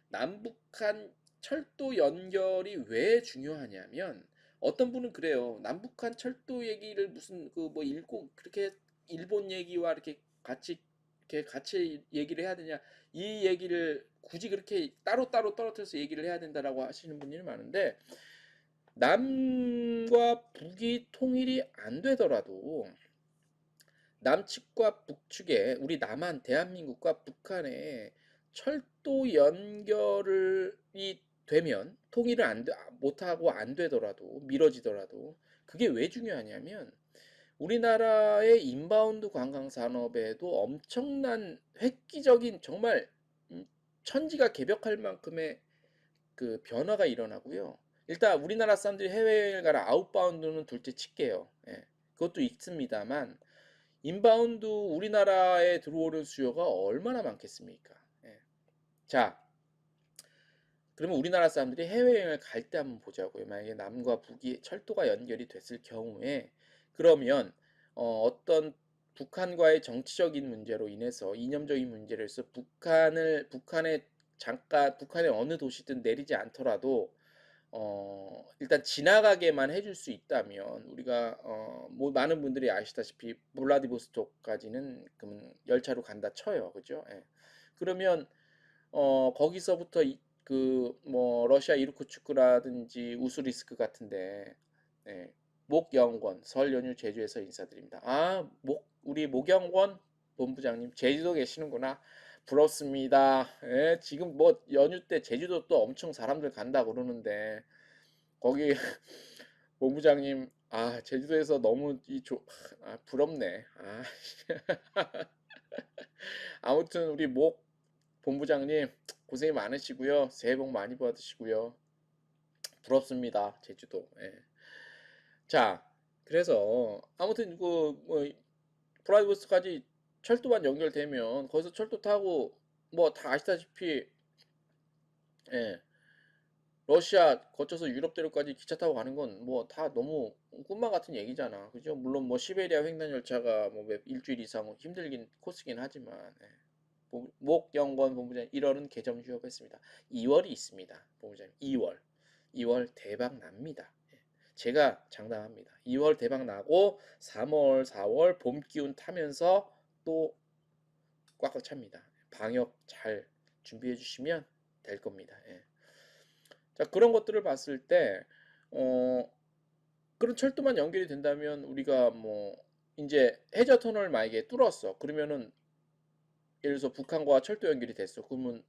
남북한 철도 연결이 왜 중요하냐면 어떤 분은 그래요. 남북한 철도 얘기를 무슨 그 뭐 읽고 그렇게 일본 얘기와 이렇게 같이 얘기를 해야 되냐 이 얘기를 굳이 그렇게 따로따로 떨어뜨려서 얘기를 해야 된다라고 하시는 분들이 많은데 남과 북이 통일이 안 되더라도 남측과 북측에 우리 남한 대한민국과 북한의 철도 연결이 되면 통일을 못하고 안 되더라도 미뤄지더라도 그게 왜 중요하냐면 우리나라의 인바운드 관광 산업에도 엄청난 획기적인 정말 천지가 개벽할 만큼의 그 변화가 일어나고요. 일단 우리나라 사람들이 해외여행을 가라 아웃바운드는 둘째 칠게요. 예, 그것도 있습니다만 인바운드 우리나라에 들어오는 수요가 얼마나 많겠습니까? 예. 자, 그러면 우리나라 사람들이 해외여행을 갈 때 한번 보자고요. 만약에 남과 북이 철도가 연결이 됐을 경우에 그러면 어떤 북한과의 정치적인 문제로 인해서 이념적인 문제로 해서 북한의 어느 도시든 내리지 않더라도 일단 지나가게만 해줄 수 있다면 우리가 뭐 많은 분들이 아시다시피 블라디보스토크까지는 그러면 열차로 간다 쳐요, 그죠? 예. 그러면 거기서부터 그 뭐 러시아 이르쿠츠크라든지 우스리스크 같은데 예, 목영권 설 연휴 제주에서 인사드립니다. 우리 목영권 본부장님 제주도 계시는구나. 부럽습니다. 예, 지금 뭐 연휴 때 제주도 또 엄청 사람들 간다 그러는데 거기 본부장님 제주도에서 너무 부럽네. 아무튼 우리 목 본부장님 고생이 많으시고요. 새해 복 많이 받으시고요. 부럽습니다. 제주도. 예. 자, 그래서 아무튼 그뭐 브라이브스까지 철도만 연결되면 거기서 철도 타고 뭐 다 아시다시피 예. 러시아 거쳐서 유럽 대륙까지 기차 타고 가는 건 뭐 다 너무 꿈만 같은 얘기잖아. 그죠? 물론 뭐 시베리아 횡단 열차가 뭐 일주일 이상 힘들긴 코스긴 하지만 예. 목영권 본부장님 1월은 개점 휴업했습니다. 2월이 있습니다. 본부장님 2월 대박 납니다. 예. 제가 장담합니다. 2월 대박 나고 3월 4월 봄 기운 타면서 또 꽉꽉 찹니다. 방역 잘 준비해 주시면 될 겁니다. 예. 자, 그런 것들을 봤을 때 어, 그런 철도만 연결이 된다면 우리가 뭐 이제 해저 터널 만약에 뚫었어. 그러면은 예를 들어서 북한과 철도 연결이 됐어. 그러면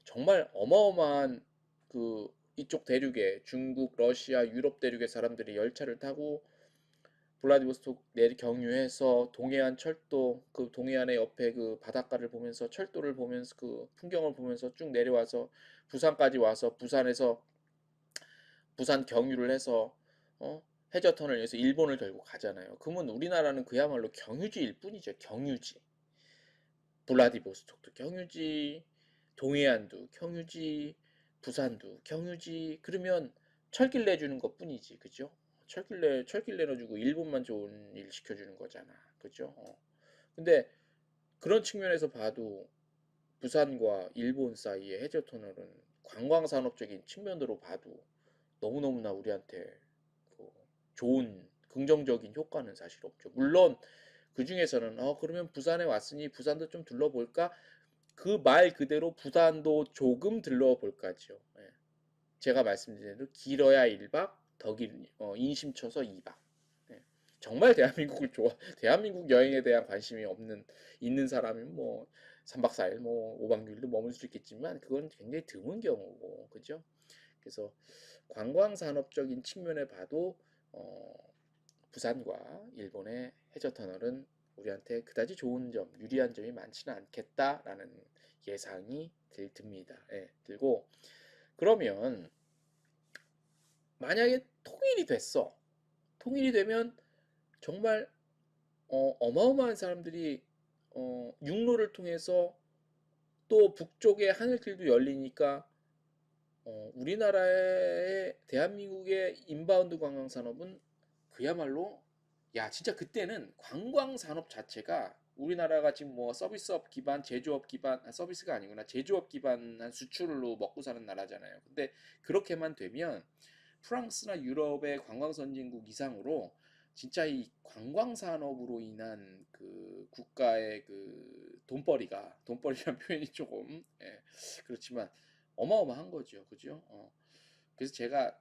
정말 어마어마한 그 이쪽 대륙에 중국, 러시아, 유럽 대륙의 사람들이 열차를 타고 블라디보스토크 내리 경유해서 동해안 철도 그 동해안의 옆에 그 바닷가를 보면서 철도를 보면서 그 풍경을 보면서 쭉 내려와서 부산까지 와서 부산 경유를 해서 어? 해저 터널을 해서 일본을 결국 가잖아요. 그러면 우리나라는 그야말로 경유지일 뿐이죠. 경유지. 블라디보스톡도 경유지, 동해안도 경유지, 부산도 경유지. 그러면 철길 내주는 것뿐이지, 그죠? 철길 내려주고 일본만 좋은 일 시켜주는 거잖아, 그죠? 근데 그런 측면에서 봐도 부산과 일본 사이의 해저 터널은 관광 산업적인 측면으로 봐도 너무너무나 우리한테 그 좋은 긍정적인 효과는 사실 없죠. 물론 그 중에서는 그러면 부산에 왔으니 부산도 좀 둘러볼까? 그 말 그대로 부산도 조금 들러볼까죠. 예. 제가 말씀드린 대로 길어야 1박, 인심 쳐서 2박. 예. 정말 대한민국 여행에 대한 관심이 있는 사람이면 뭐 3박 4일, 뭐 5박 6일도 머물 수 있겠지만 그건 굉장히 드문 경우고, 그죠? 그래서 관광 산업적인 측면에 봐도 어, 부산과 일본의 해저 터널은 우리한테 그다지 좋은 점, 유리한 점이 많지는 않겠다라는 예상이 듭니다. 예, 들고 그러면 만약에 통일이 됐어. 통일이 되면 정말 어마어마한 사람들이 육로를 통해서 또 북쪽의 하늘길도 열리니까 우리나라의 대한민국의 인바운드 관광 산업은 그야말로 진짜 그때는 관광 산업 자체가 우리나라가 지금 뭐 서비스업 기반, 제조업 기반, 서비스가 아니구나. 제조업 기반한 수출로 먹고 사는 나라잖아요. 근데 그렇게만 되면 프랑스나 유럽의 관광 선진국 이상으로 진짜 이 관광 산업으로 인한 그 국가의 그 돈벌이란 표현이 조금 그렇지만 어마어마한 거죠. 그죠? 그래서 제가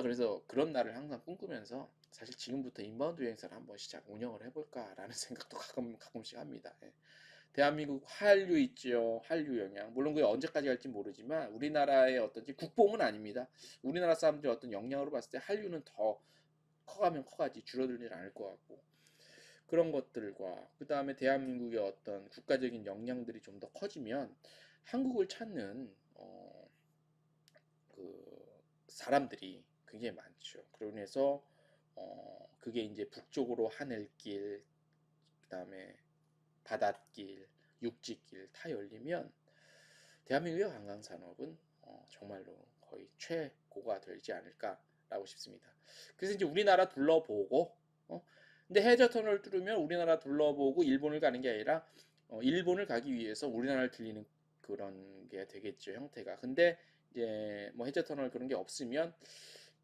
그래서 그런 날을 항상 꿈꾸면서 사실 지금부터 인바운드 여행사를 한번 운영을 해볼까라는 생각도 가끔씩 합니다. 예. 대한민국 한류 있죠. 한류 영향. 물론 그게 언제까지 갈지 모르지만 우리나라의 국뽕은 아닙니다. 우리나라 사람들의 어떤 역량으로 봤을 때 한류는 더 커가면 커가지 줄어들지 않을 것 같고 그런 것들과 그 다음에 대한민국의 어떤 국가적인 역량들이 좀 더 커지면 한국을 찾는 그 사람들이 굉장히 많죠. 그러고 인해서 그게 이제 북쪽으로 하늘길, 그다음에 바닷길, 육지길 다 열리면 대한민국의 관광 산업은 정말로 거의 최고가 되지 않을까라고 싶습니다. 그래서 이제 우리나라 둘러보고 근데 해저 터널을 뚫으면 우리나라 둘러보고 일본을 가는 게 아니라 일본을 가기 위해서 우리나라를 들리는 그런 게 되겠죠, 형태가. 근데 이제 뭐 해저 터널 그런 게 없으면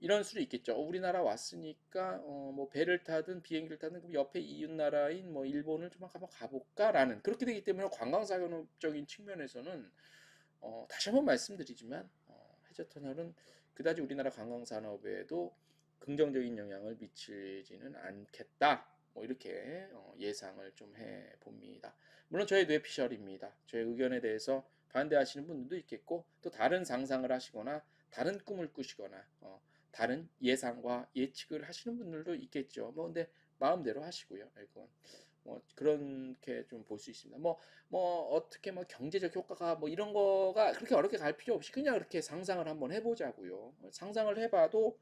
이런 수도 있겠죠. 우리나라 왔으니까 뭐 배를 타든 비행기를 타든 그럼 옆에 이웃 나라인 뭐 일본을 좀 한번 가볼까라는 그렇게 되기 때문에 관광산업적인 측면에서는 다시 한번 말씀드리지만 해저 터널은 그다지 우리나라 관광산업에도 긍정적인 영향을 미치지는 않겠다. 뭐 이렇게 예상을 좀 해봅니다. 물론 저의 뇌피셜입니다. 저의 의견에 대해서 반대하시는 분들도 있겠고 또 다른 상상을 하시거나 다른 꿈을 꾸시거나 다른 예상과 예측을 하시는 분들도 있겠죠. 뭐 근데 마음대로 하시고요. 그건 뭐 그렇게 좀 볼 수 있습니다. 뭐 어떻게 뭐 경제적 효과가 뭐 이런 거가 그렇게 어렵게 갈 필요 없이 그냥 그렇게 상상을 한번 해보자고요. 상상을 해봐도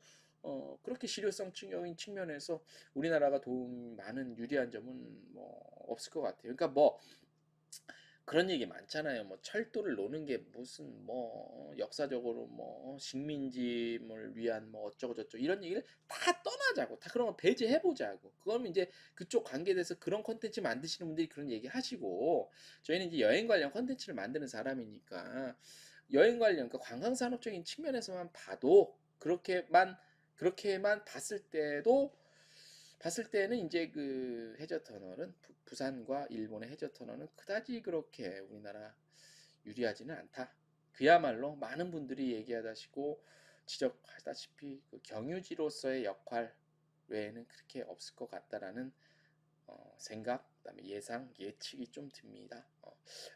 그렇게 실효성적인 측면에서 우리나라가 도움 많은 유리한 점은 뭐 없을 것 같아요. 그러니까 뭐 그런 얘기 많잖아요. 뭐 철도를 노는 게 무슨 뭐 역사적으로 뭐 식민지를 위한 뭐 어쩌고 저쩌고 이런 얘기를 다 떠나자고 다 그런 거 배제해 보자고. 그러면 이제 그쪽 관계돼서 그런 컨텐츠 만드시는 분들이 그런 얘기 하시고 저희는 이제 여행 관련 컨텐츠를 만드는 사람이니까 여행 관련 그 관광 산업적인 측면에서만 봐도 그렇게만 봤을 때는 이제 그 해저 터널은 부산과 일본의 해저 터널은 그다지 그렇게 우리나라 유리하지는 않다. 그야말로 많은 분들이 얘기하다시고 지적하다시피 그 경유지로서의 역할 외에는 그렇게 없을 것 같다라는 생각, 그다음에 예상, 예측이 좀 듭니다.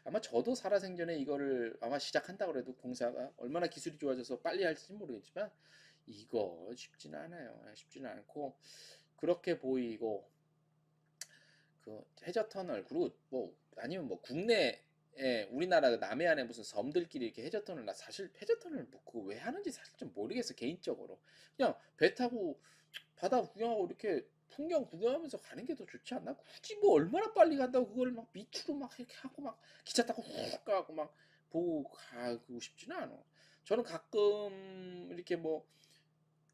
아마 저도 살아생전에 이거를 아마 시작한다고 해도 공사가 얼마나 기술이 좋아져서 빨리 할지 모르겠지만 이거 쉽지는 않아요. 쉽지는 않고 그렇게 보이고 그 해저 터널 그리고 뭐 아니면 뭐 국내에 우리나라 남해안에 무슨 섬들끼리 이렇게 해저 터널 나 사실 해저 터널 뭐 그거 왜 하는지 사실 좀 모르겠어 개인적으로 그냥 배 타고 바다 구경하고 이렇게 풍경 구경하면서 가는 게 더 좋지 않나? 굳이 뭐 얼마나 빨리 간다고 그걸 막 밑으로 막 이렇게 하고 막 기차 타고 훅 가고 막 보고 가고 싶지는 않아. 저는 가끔 이렇게 뭐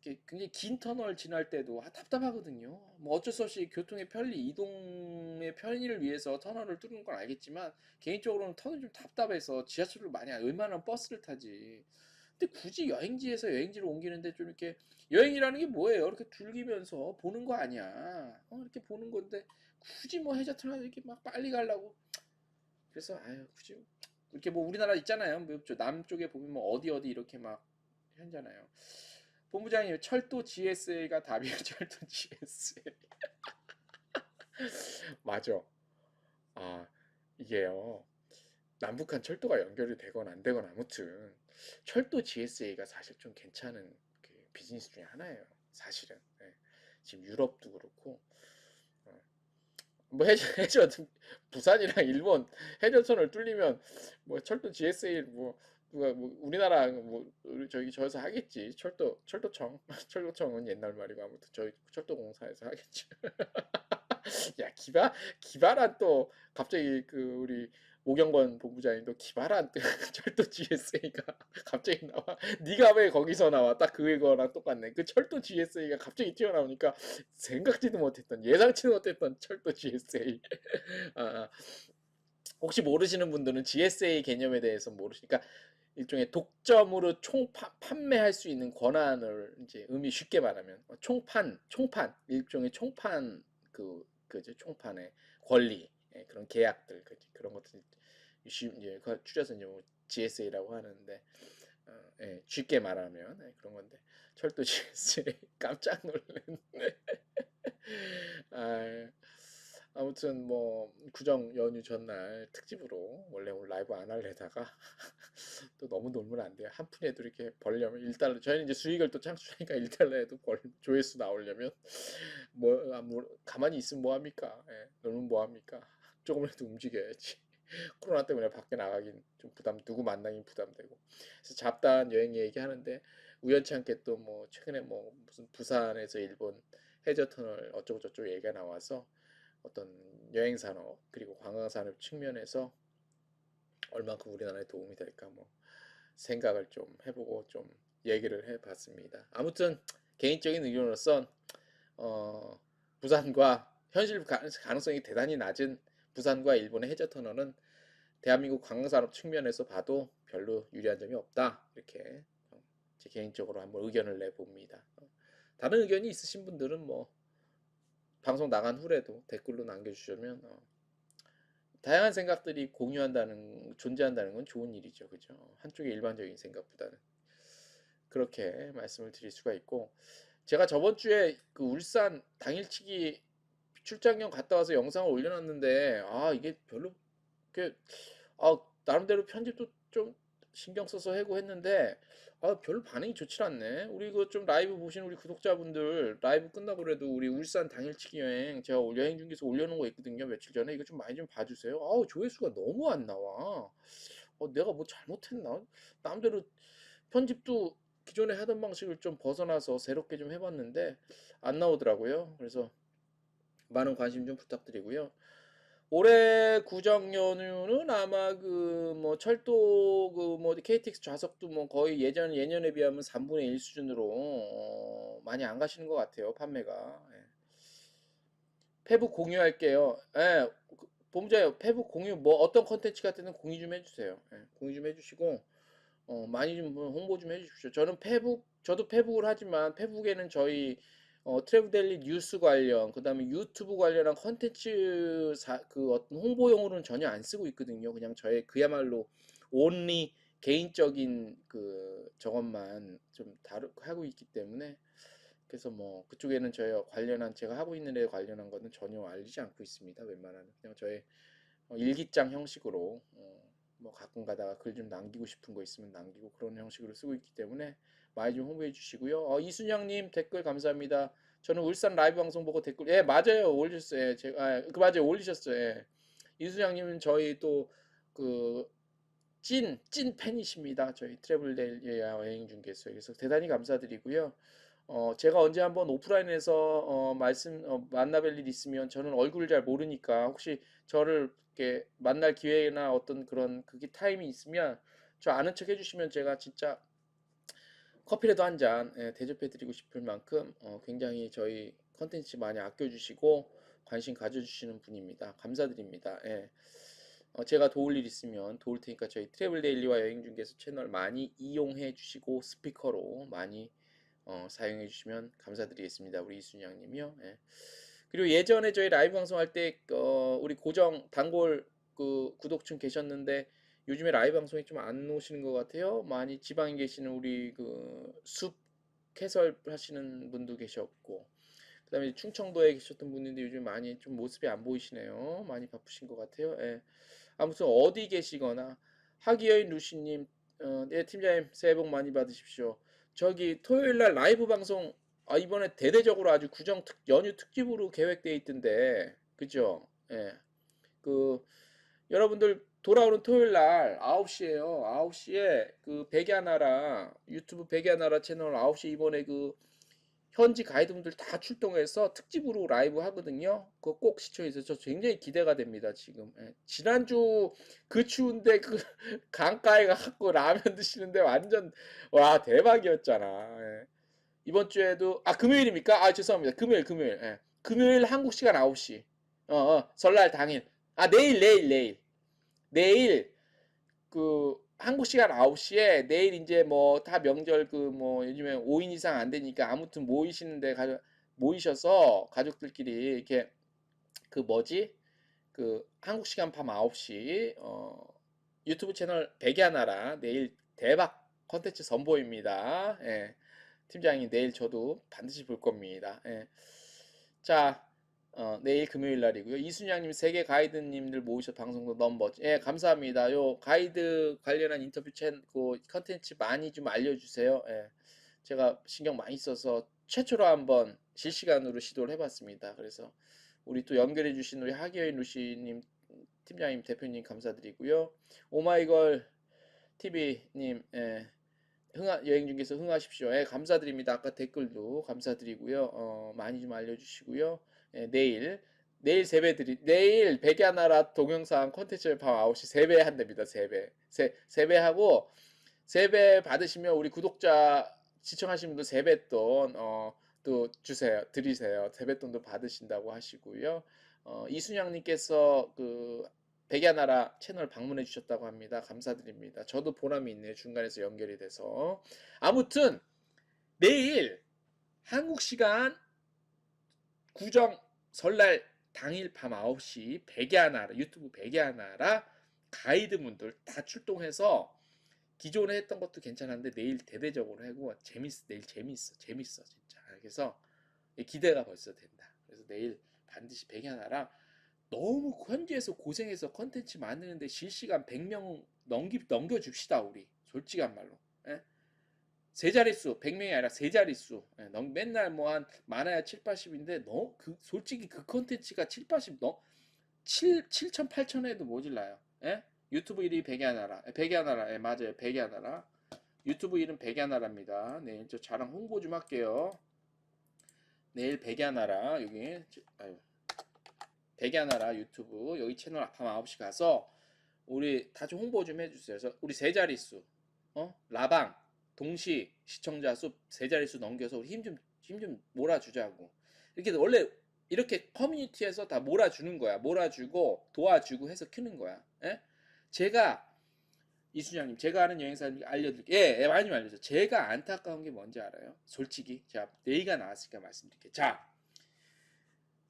굉장히 긴 터널 지날 때도 답답하거든요. 뭐 어쩔 수 없이 교통의 편리, 이동의 편의를 위해서 터널을 뚫는 건 알겠지만 개인적으로는 터널이 좀 답답해서 지하철을 많이 안, 웬만하면 버스를 타지. 근데 굳이 여행지에서 여행지로 옮기는데 좀 이렇게 여행이라는 게 뭐예요? 이렇게 즐기면서 보는 거 아니야. 이렇게 보는 건데 굳이 뭐 해저 터널 이렇게 막 빨리 가려고. 그래서 아유 굳이 이렇게 뭐 우리나라 있잖아요. 뭐 남쪽에 보면 뭐 어디 이렇게 막 하잖아요. 본부장님 철도 GSA가 답이에요. 철도 GSA. 맞아. 아 이게요. 남북한 철도가 연결이 되건 안 되건 아무튼 철도 GSA가 사실 좀 괜찮은 그 비즈니스 중에 하나예요. 사실은. 예. 지금 유럽도 그렇고 뭐 해저 부산이랑 일본 해저선을 뚫리면 뭐 철도 GSA 뭐 누가 뭐 우리나라 뭐 저기 저에서 하겠지 철도청 철도청은 옛날 말이고 아무튼 저희 철도공사에서 하겠지. 야 기발한 또 갑자기 그 우리 모경건 본부장님도 기발한 또 철도 GSA가 갑자기 나와. 네가 왜 거기서 나와? 딱 그거랑 똑같네. 그 철도 GSA가 갑자기 튀어나오니까 생각지도 못했던 예상치도 못했던 철도 GSA. 아, 아. 혹시 모르시는 분들은 GSA 개념에 대해서 모르시니까 일종의 독점으로 판매할 수 있는 권한을 이제 쉽게 말하면 총판 일종의 총판 그죠 총판의 권리 그런 계약들 그런 것들 이제 줄여서 이제 뭐 GSA라고 하는데 쉽게 말하면 그런 건데 철도 GSA 깜짝 놀랐네. 아, 아무튼 뭐 구정 연휴 전날 특집으로 원래 오늘 라이브 안 하려다가 또 너무 놀면 안 돼요. 한 푼에도 이렇게 벌려면 1달러 저희는 이제 수익을 또 창출하니까 1달러에도 조회수 나오려면 뭐 가만히 있으면 뭐 합니까? 놀면 뭐 합니까? 조금이라도 움직여야지. 코로나 때문에 밖에 나가긴 좀 누구 만나긴 부담되고. 그래서 잡다한 여행 얘기하는데 우연치 않게 또 뭐 최근에 뭐 무슨 부산에서 일본 해저 터널 어쩌고 저쩌고 얘기가 나와서 어떤 여행 산업 그리고 관광 산업 측면에서 얼만큼 우리나라에 도움이 될까 뭐 생각을 좀 해보고 좀 얘기를 해봤습니다. 아무튼 개인적인 의견으로선 어, 부산과 현실 가능성이 대단히 낮은 부산과 일본의 해저 터널은 대한민국 관광산업 측면에서 봐도 별로 유리한 점이 없다. 이렇게 제 개인적으로 한번 의견을 내봅니다. 다른 의견이 있으신 분들은 뭐 방송 나간 후에도 댓글로 남겨주시면 다양한 생각들이 존재한다는 건 좋은 일이죠. 그죠? 한쪽의 일반적인 생각보다는. 그렇게 말씀을 드릴 수가 있고, 제가 저번 주에 그 울산 당일치기 출장령 갔다 와서 영상을 올려놨는데, 이게 별로, 그, 나름대로 편집도 좀 신경 써서 하고 했는데, 별로 반응이 좋질 않네. 우리 그 좀 라이브 보신 우리 구독자분들, 라이브 끝나고 그래도 우리 울산 당일치기 여행, 제가 여행 중에서 올려놓은 거 있거든요. 며칠 전에. 이거 좀 많이 좀 봐주세요. 조회수가 너무 안 나와. 내가 뭐 잘못했나? 남대로 편집도 기존에 하던 방식을 좀 벗어나서 새롭게 좀 해봤는데 안 나오더라고요. 그래서 많은 관심 좀 부탁드리고요. 올해 구정 연휴는 아마 그 뭐 철도 그 뭐 KTX 좌석도 뭐 거의 예년에 비하면 3분의 1 수준으로 많이 안 가시는 것 같아요. 판매가. 예. 페북 공유할게요. 예. 본부장님 페북 공유 뭐 어떤 컨텐츠 같은 는 공유 좀 해주세요. 예. 공유 좀 해주시고 많이 좀 홍보 좀 해주십시오. 저도 페북을 하지만 페북에는 저희 트래블데일리 뉴스 관련, 그 다음에 유튜브 관련한 컨텐츠 그 어떤 홍보용으로는 전혀 안 쓰고 있거든요. 그냥 저의 그야말로 온리 개인적인 그 저것만 좀 하고 있기 때문에 그래서 뭐 그쪽에는 저희 관련한 제가 하고 있는 데 관련한 거는 전혀 알리지 않고 있습니다. 웬만하면 그냥 저의 일기장 형식으로 뭐 가끔 가다가 글 좀 남기고 싶은 거 있으면 남기고 그런 형식으로 쓰고 있기 때문에 많이 좀 홍보해 주시고요. 이순영님 댓글 감사합니다. 저는 울산 라이브 방송 보고 댓글 맞아요 올렸어요. 제가 맞아요 올리셨어요. 이순영님은 저희 또 그 찐 팬이십니다. 저희 트래블데일 여행 중개소 그래서 대단히 감사드리고요. 제가 언제 한번 오프라인에서 만나뵐 일 있으면 저는 얼굴을 잘 모르니까 혹시 저를 이렇게 만날 기회나 어떤 그런 그게 타임이 있으면 저 아는 척 해주시면 제가 진짜 커피라도 한 잔 대접해 드리고 싶을 만큼 굉장히 저희 컨텐츠 많이 아껴주시고 관심 가져주시는 분입니다. 감사드립니다. 예. 제가 도울 일 있으면 도울 테니까 저희 트래블 데일리와 여행 중개소 채널 많이 이용해 주시고 스피커로 많이 사용해 주시면 감사드리겠습니다. 우리 이순양님이요. 예. 그리고 예전에 저희 라이브 방송할 때 우리 고정 단골 그 구독층 계셨는데 요즘에 라이브 방송에 좀 안 오시는 것 같아요. 많이 지방에 계시는 우리 그 숲 해설 하시는 분도 계셨고 그다음에 충청도에 계셨던 분인데 요즘 많이 좀 모습이 안 보이시네요. 많이 바쁘신 것 같아요. 예. 아무튼 어디 계시거나 하기여인 루시님, 네 팀장님 새해 복 많이 받으십시오. 저기 토요일 날 라이브 방송 이번에 대대적으로 아주 연휴 특집으로 계획돼 있던데 그죠? 예. 그 여러분들 돌아오는 토요일 날 9시에요. 9시에 그 백야나라 유튜브 백야나라 채널 9시 이번에 그 현지 가이드분들 다 출동해서 특집으로 라이브 하거든요. 그거 꼭 시청해주세요. 저 굉장히 기대가 됩니다, 지금. 지난주 그 추운데 그 강가에 가갖고 라면 드시는데 완전, 와, 대박이었잖아. 이번 주에도, 금요일입니까? 죄송합니다. 금요일. 금요일 한국 시간 9시. 설날 당일. 내일 그 한국 시간 9시에 내일 이제 뭐 다 명절 그 뭐 요즘에 5인 이상 안 되니까 아무튼 모이셔서 가족들끼리 이렇게 그 뭐지? 그 한국 시간 밤 9시 유튜브 채널 백야나라 내일 대박 컨텐츠 선보입니다. 예. 팀장님 내일 저도 반드시 볼 겁니다. 예. 자, 내일 금요일 날이고요. 이순양님 세계 가이드님들 모으셔 방송도 너무 멋지. 감사합니다. 요 가이드 관련한 인터뷰 그 컨텐츠 많이 좀 알려주세요. 제가 신경 많이 써서 최초로 한번 실시간으로 시도를 해봤습니다. 그래서 우리 또 연결해주신 우리 하기여인 루시님 팀장님 대표님 감사드리고요. 오마이걸 TV님 여행 중에서 흥하십시오. 감사드립니다. 아까 댓글도 감사드리고요. 많이 좀 알려주시고요. 내일 내일 내일 백야나라 동영상 콘텐츠 밤 9시 3배 한답니다. 3배. 3배 하고 3배 받으시면 우리 구독자 시청하신 분들 세뱃돈 또 주세요. 드리세요. 세뱃돈도 받으신다고 하시고요. 이순양님께서 그 백야나라 채널 방문해 주셨다고 합니다. 감사드립니다. 저도 보람이 있네요. 중간에서 연결이 돼서. 아무튼 내일 한국 시간 구정 설날 당일 밤 9시 백야나라 유튜브 백야나라 가이드분들 다 출동해서 기존에 했던 것도 괜찮은데 내일 대대적으로 하고 내일 재밌어 진짜. 그래서 기대가 벌써 된다. 그래서 내일 반드시 백야나라 너무 현지에서 고생해서 컨텐츠 만드는데 실시간 100명 넘겨줍시다 우리 솔직한 말로. 예? 세 자릿수 100명이 아니라 세 자릿수. 예, 맨날 뭐 한 많아야 7, 80인데 솔직히 그 컨텐츠가 7, 80 7천 8천 해도 모질라요. 예? 유튜브 이름이 백야나라. 백야나라. 예, 맞아요. 백야나라. 유튜브 이름 백야나라입니다. 내일 저 자랑 홍보 좀 할게요. 내일 백야나라 여기 백야나라 유튜브 여기 채널 밤 9시 가서 우리 다 좀 홍보 좀 해주세요. 우리 세 자릿수 라방 동시 시청자 수 세 자릿수 넘겨서 우리 힘 좀 몰아주자고. 이렇게 원래 이렇게 커뮤니티에서 다 몰아주는 거야. 몰아주고 도와주고 해서 크는 거야. 예? 제가 이순양님 제가 아는 여행사님 알려드릴게요. 예, 많이 알려줘. 제가 안타까운 게 뭔지 알아요? 솔직히 자 내일가 나왔으니까 말씀드릴게요. 자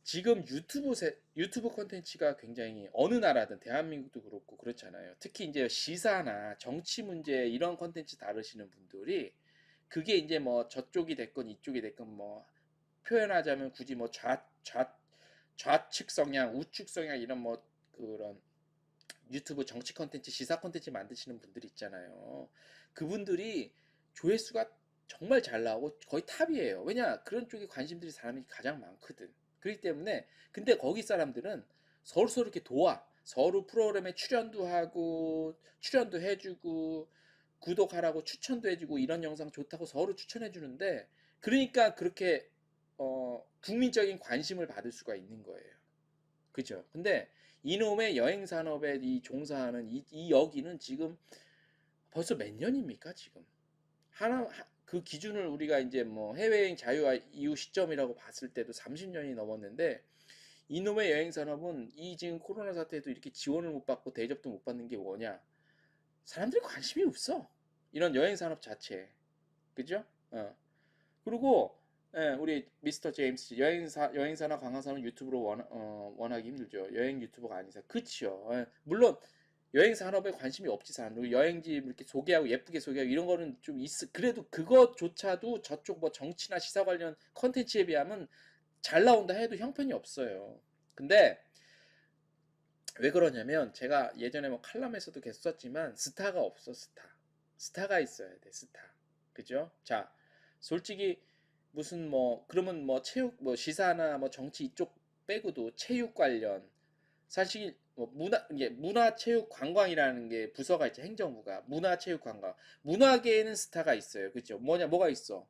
지금 유튜브 콘텐츠가 굉장히 어느 나라든 대한민국도 그렇고 그렇잖아요. 특히 이제 시사나 정치 문제 이런 콘텐츠 다루시는 분들이 그게 이제 뭐 저쪽이 됐건 이쪽이 됐건 뭐 표현하자면 굳이 뭐 좌측 성향, 우측 성향 이런 뭐 그런 유튜브 정치 콘텐츠, 시사 콘텐츠 만드시는 분들 있잖아요. 그분들이 조회수가 정말 잘 나오고 거의 탑이에요. 왜냐? 그런 쪽에 관심들이 사람이 가장 많거든. 그렇기 때문에 근데 거기 사람들은 서로 이렇게 도와. 서로 프로그램에 출연도 하고 출연도 해주고 구독하라고 추천도 해주고 이런 영상 좋다고 서로 추천해 주는데 그러니까 그렇게 국민적인 관심을 받을 수가 있는 거예요. 그죠? 근데 이놈의 여행 산업에 이 종사하는 이 여기는 지금 벌써 몇 년입니까? 지금 그 기준을 우리가 이제 뭐 해외여행 자유화 이후 시점이라고 봤을 때도 30년이 넘었는데 이놈의 여행 산업은 이 지금 코로나 사태에도 이렇게 지원을 못 받고 대접도 못 받는 게 뭐냐? 사람들이 관심이 없어. 이런 여행 산업 자체에. 그죠? 그리고 우리 미스터 제임스 여행사나 관광사는 유튜브로 원하기 힘들죠. 여행 유튜버가 아니사. 그치요. 물론 여행 산업에 관심이 없지 사람들. 여행지 이렇게 소개하고 예쁘게 소개하고 이런 거는 좀 그래도 그것조차도 저쪽 뭐 정치나 시사 관련 컨텐츠에 비하면 잘 나온다 해도 형편이 없어요. 근데 왜 그러냐면 제가 예전에 뭐 칼럼에서도 계속 썼지만 스타가 없어. 스타가 있어야 돼. 스타. 그죠? 자, 솔직히 무슨 뭐 그러면 뭐 체육 뭐 시사나 뭐 정치 이쪽 빼고도 체육 관련 사실 뭐 문화체육 관광이라는 게 부서가 있죠. 행정부가 문화체육 관광 문화계에는 스타가 있어요. 그죠? 뭐가 있어?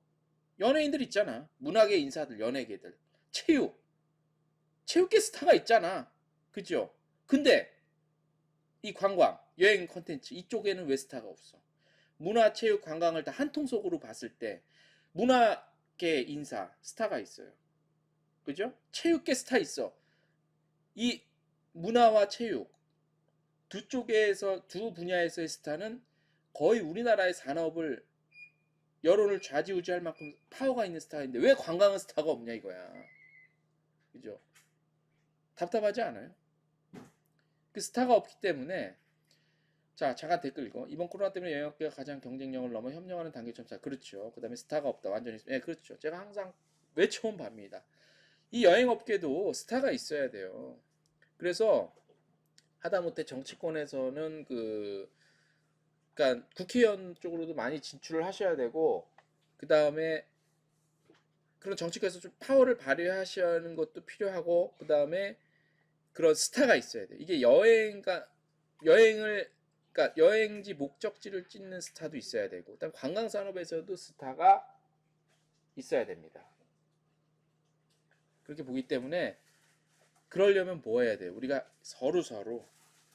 연예인들 있잖아. 문화계 인사들 연예계들 체육계 스타가 있잖아. 그죠? 근데 이 관광 여행 콘텐츠 이쪽에는 왜 스타가 없어? 문화체육 관광을 다 한 통속으로 봤을 때 문화계 인사 스타가 있어요. 그죠? 체육계 스타 있어. 이 문화와 체육 두 분야에서의 스타는 거의 우리나라의 산업을 여론을 좌지우지할 만큼 파워가 있는 스타인데 왜 관광은 스타가 없냐 이거야. 그죠? 답답하지 않아요? 그 스타가 없기 때문에 자 잠깐 댓글 읽어. 이번 코로나 때문에 여행업계가 가장 경쟁력을 넘어 협력하는 단계 점차. 그렇죠. 그 다음에 스타가 없다. 완전히 그렇죠. 제가 항상 외쳐온 바입니다. 이 여행업계도 스타가 있어야 돼요. 그래서 하다못해 정치권에서는 그러니까 국회의원 쪽으로도 많이 진출을 하셔야 되고 그 다음에 그런 정치권에서 좀 파워를 발휘하시는 것도 필요하고 그 다음에 그런 스타가 있어야 돼. 이게 그러니까 여행지 목적지를 찍는 스타도 있어야 되고 그다음 관광 산업에서도 스타가 있어야 됩니다. 그렇게 보기 때문에 그러려면 뭐 해야 돼요? 우리가 서로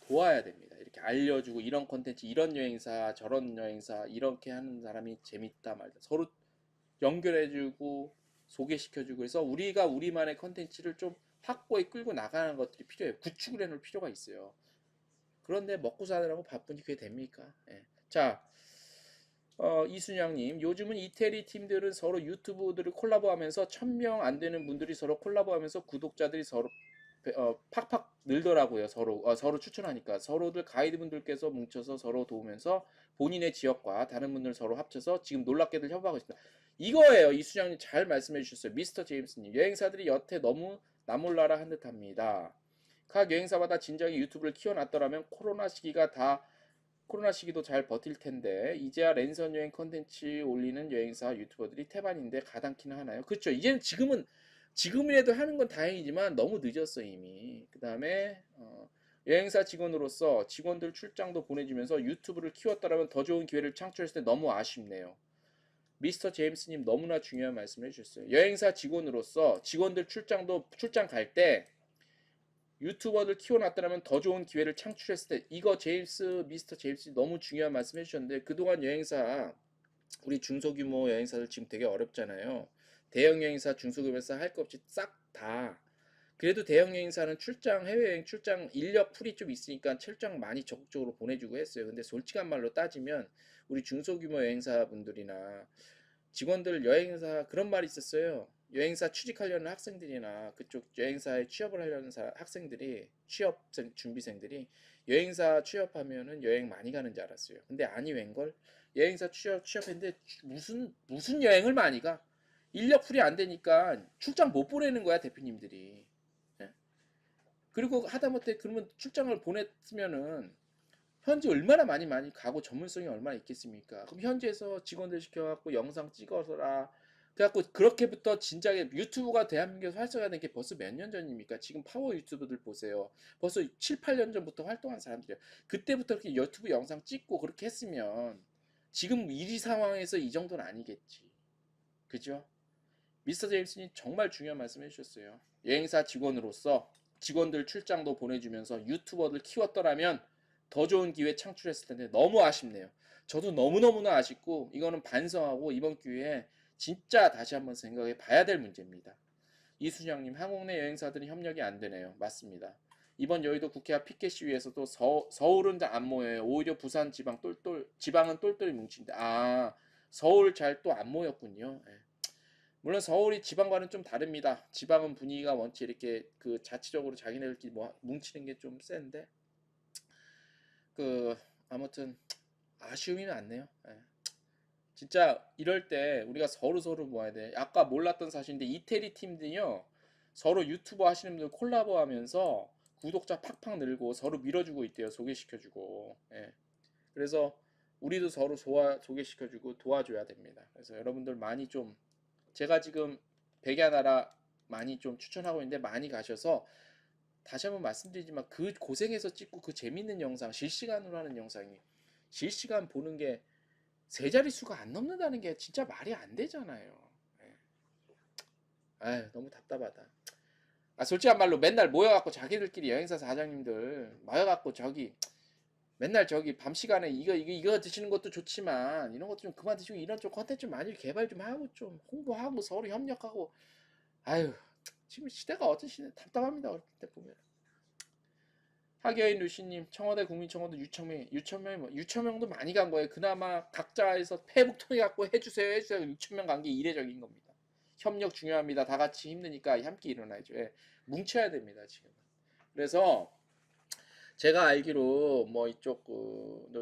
도와야 됩니다. 이렇게 알려주고 이런 컨텐츠, 이런 여행사, 저런 여행사 이렇게 하는 사람이 재밌다 말다. 서로 연결해주고 소개시켜주고 해서 우리가 우리만의 컨텐츠를 좀 확고히 끌고 나가는 것들이 필요해요. 구축을 해놓을 필요가 있어요. 그런데 먹고 사느라고 바쁘니 그게 됩니까? 예. 자, 이순영님, 요즘은 이태리 팀들은 서로 유튜브들을 콜라보하면서 1000명 안 되는 분들이 서로 콜라보하면서 구독자들이 서로 팍팍 늘더라고요. 서로 추천하니까 서로들 가이드분들께서 뭉쳐서 서로 도우면서 본인의 지역과 다른 분들 서로 합쳐서 지금 놀랍게들 협업하고 있습니다. 이거예요. 이수장님 잘 말씀해 주셨어요. 미스터 제임스님, 여행사들이 여태 너무 나몰라라 한 듯합니다. 각 여행사마다 진작에 유튜브를 키워놨더라면 코로나 시기도 잘 버틸 텐데 이제야 랜선 여행 컨텐츠 올리는 여행사 유튜버들이 태반인데 가당키나 하나요? 그렇죠. 이제는 지금이라도 하는 건 다행이지만 너무 늦었어 이미. 그 다음에 여행사 직원으로서 직원들 출장도 보내주면서 유튜브를 키웠더라면 더 좋은 기회를 창출했을 때 너무 아쉽네요. 미스터 제임스님 너무나 중요한 말씀을 해주셨어요. 여행사 직원으로서 직원들 출장 갈 때 유튜버들 키워놨더라면 더 좋은 기회를 창출했을 때 이거 미스터 제임스 너무 중요한 말씀 해주셨는데 그동안 여행사 우리 중소규모 여행사들 지금 되게 어렵잖아요. 대형 여행사, 중소규모 여행사 할 것 없이 싹 다. 그래도 대형 여행사는 해외여행 출장 인력 풀이 좀 있으니까 출장 많이 적극적으로 보내주고 했어요. 근데 솔직한 말로 따지면 우리 중소규모 여행사분들이나 직원들 여행사 그런 말이 있었어요. 여행사 취직하려는 학생들이나 그쪽 여행사에 취업을 하려는 학생들이 취업생 준비생들이 여행사 취업하면은 여행 많이 가는 줄 알았어요. 근데 아니 웬걸 여행사 취업했는데 무슨 여행을 많이 가? 인력 풀이 안 되니까 출장 못 보내는 거야 대표님들이. 예? 그리고 하다못해 그러면 출장을 보냈으면은 현지 얼마나 많이 가고 전문성이 얼마나 있겠습니까? 그럼 현지에서 직원들 시켜갖고 영상 찍어서라. 그래갖고 그렇게부터 진작에 유튜브가 대한민국에서 활성화된 게 벌써 몇 년 전입니까? 지금 파워 유튜브들 보세요. 벌써 7, 8년 전부터 활동한 사람들이에요. 그때부터 이렇게 유튜브 영상 찍고 그렇게 했으면 지금 이 상황에서 이 정도는 아니겠지. 그죠? 미스터 제임스님 정말 중요한 말씀 해주셨어요. 여행사 직원으로서 직원들 출장도 보내주면서 유튜버들 키웠더라면 더 좋은 기회 창출했을 텐데 너무 아쉽네요. 저도 너무너무나 아쉽고 이거는 반성하고 이번 기회에 진짜 다시 한번 생각해 봐야 될 문제입니다. 이순영님, 한국 내 여행사들은 협력이 안 되네요. 맞습니다. 이번 여의도 국회 앞 피켓 시위에서도 서울은 안 모여요. 오히려 부산 지방은 똘똘이 뭉친다. 서울 잘 또 안 모였군요. 예. 물론 서울이 지방과는 좀 다릅니다. 지방은 분위기가 원체 이렇게 그 자치적으로 자기네들끼리 뭐 뭉치는 게 좀 센데 그 아무튼 아쉬움이 많네요. 예. 진짜 이럴 때 우리가 서로 모아야 돼. 아까 몰랐던 사실인데 이태리 팀들이요 서로 유튜버 하시는 분들 콜라보하면서 구독자 팍팍 늘고 서로 밀어주고 있대요. 소개시켜주고. 예. 그래서 우리도 서로 소개시켜주고 도와줘야 됩니다. 그래서 여러분들 많이 좀 제가 지금 백야나라 많이 좀 추천하고 있는데 많이 가셔서 다시 한번 말씀드리지만 그 고생해서 찍고 그 재밌는 영상 실시간으로 하는 영상이 실시간 보는 게 세 자릿수가 안 넘는다는 게 진짜 말이 안 되잖아요. 예. 아유 너무 답답하다. 솔직한 말로 맨날 모여갖고 자기들끼리 여행사 사장님들 모여갖고 맨날 밤 시간에 이거 드시는 것도 좋지만 이런 것도 좀 그만 드시고 이런 좀 컨텐츠 많이 개발 좀 하고 좀 홍보하고 서로 협력하고 아유 지금 시대가 어떤 시대 답답합니다. 어릴 때 보면 하계인 루시님 청와대 국민청와대 유천명도 많이 간 거예요. 그나마 각자에서 페북 통해 갖고 해주세요 6,000명 간 게 이례적인 겁니다. 협력 중요합니다. 다 같이 힘드니까 함께 일어나야죠. 예. 뭉쳐야 됩니다 지금. 그래서 제가 알기로 뭐 이쪽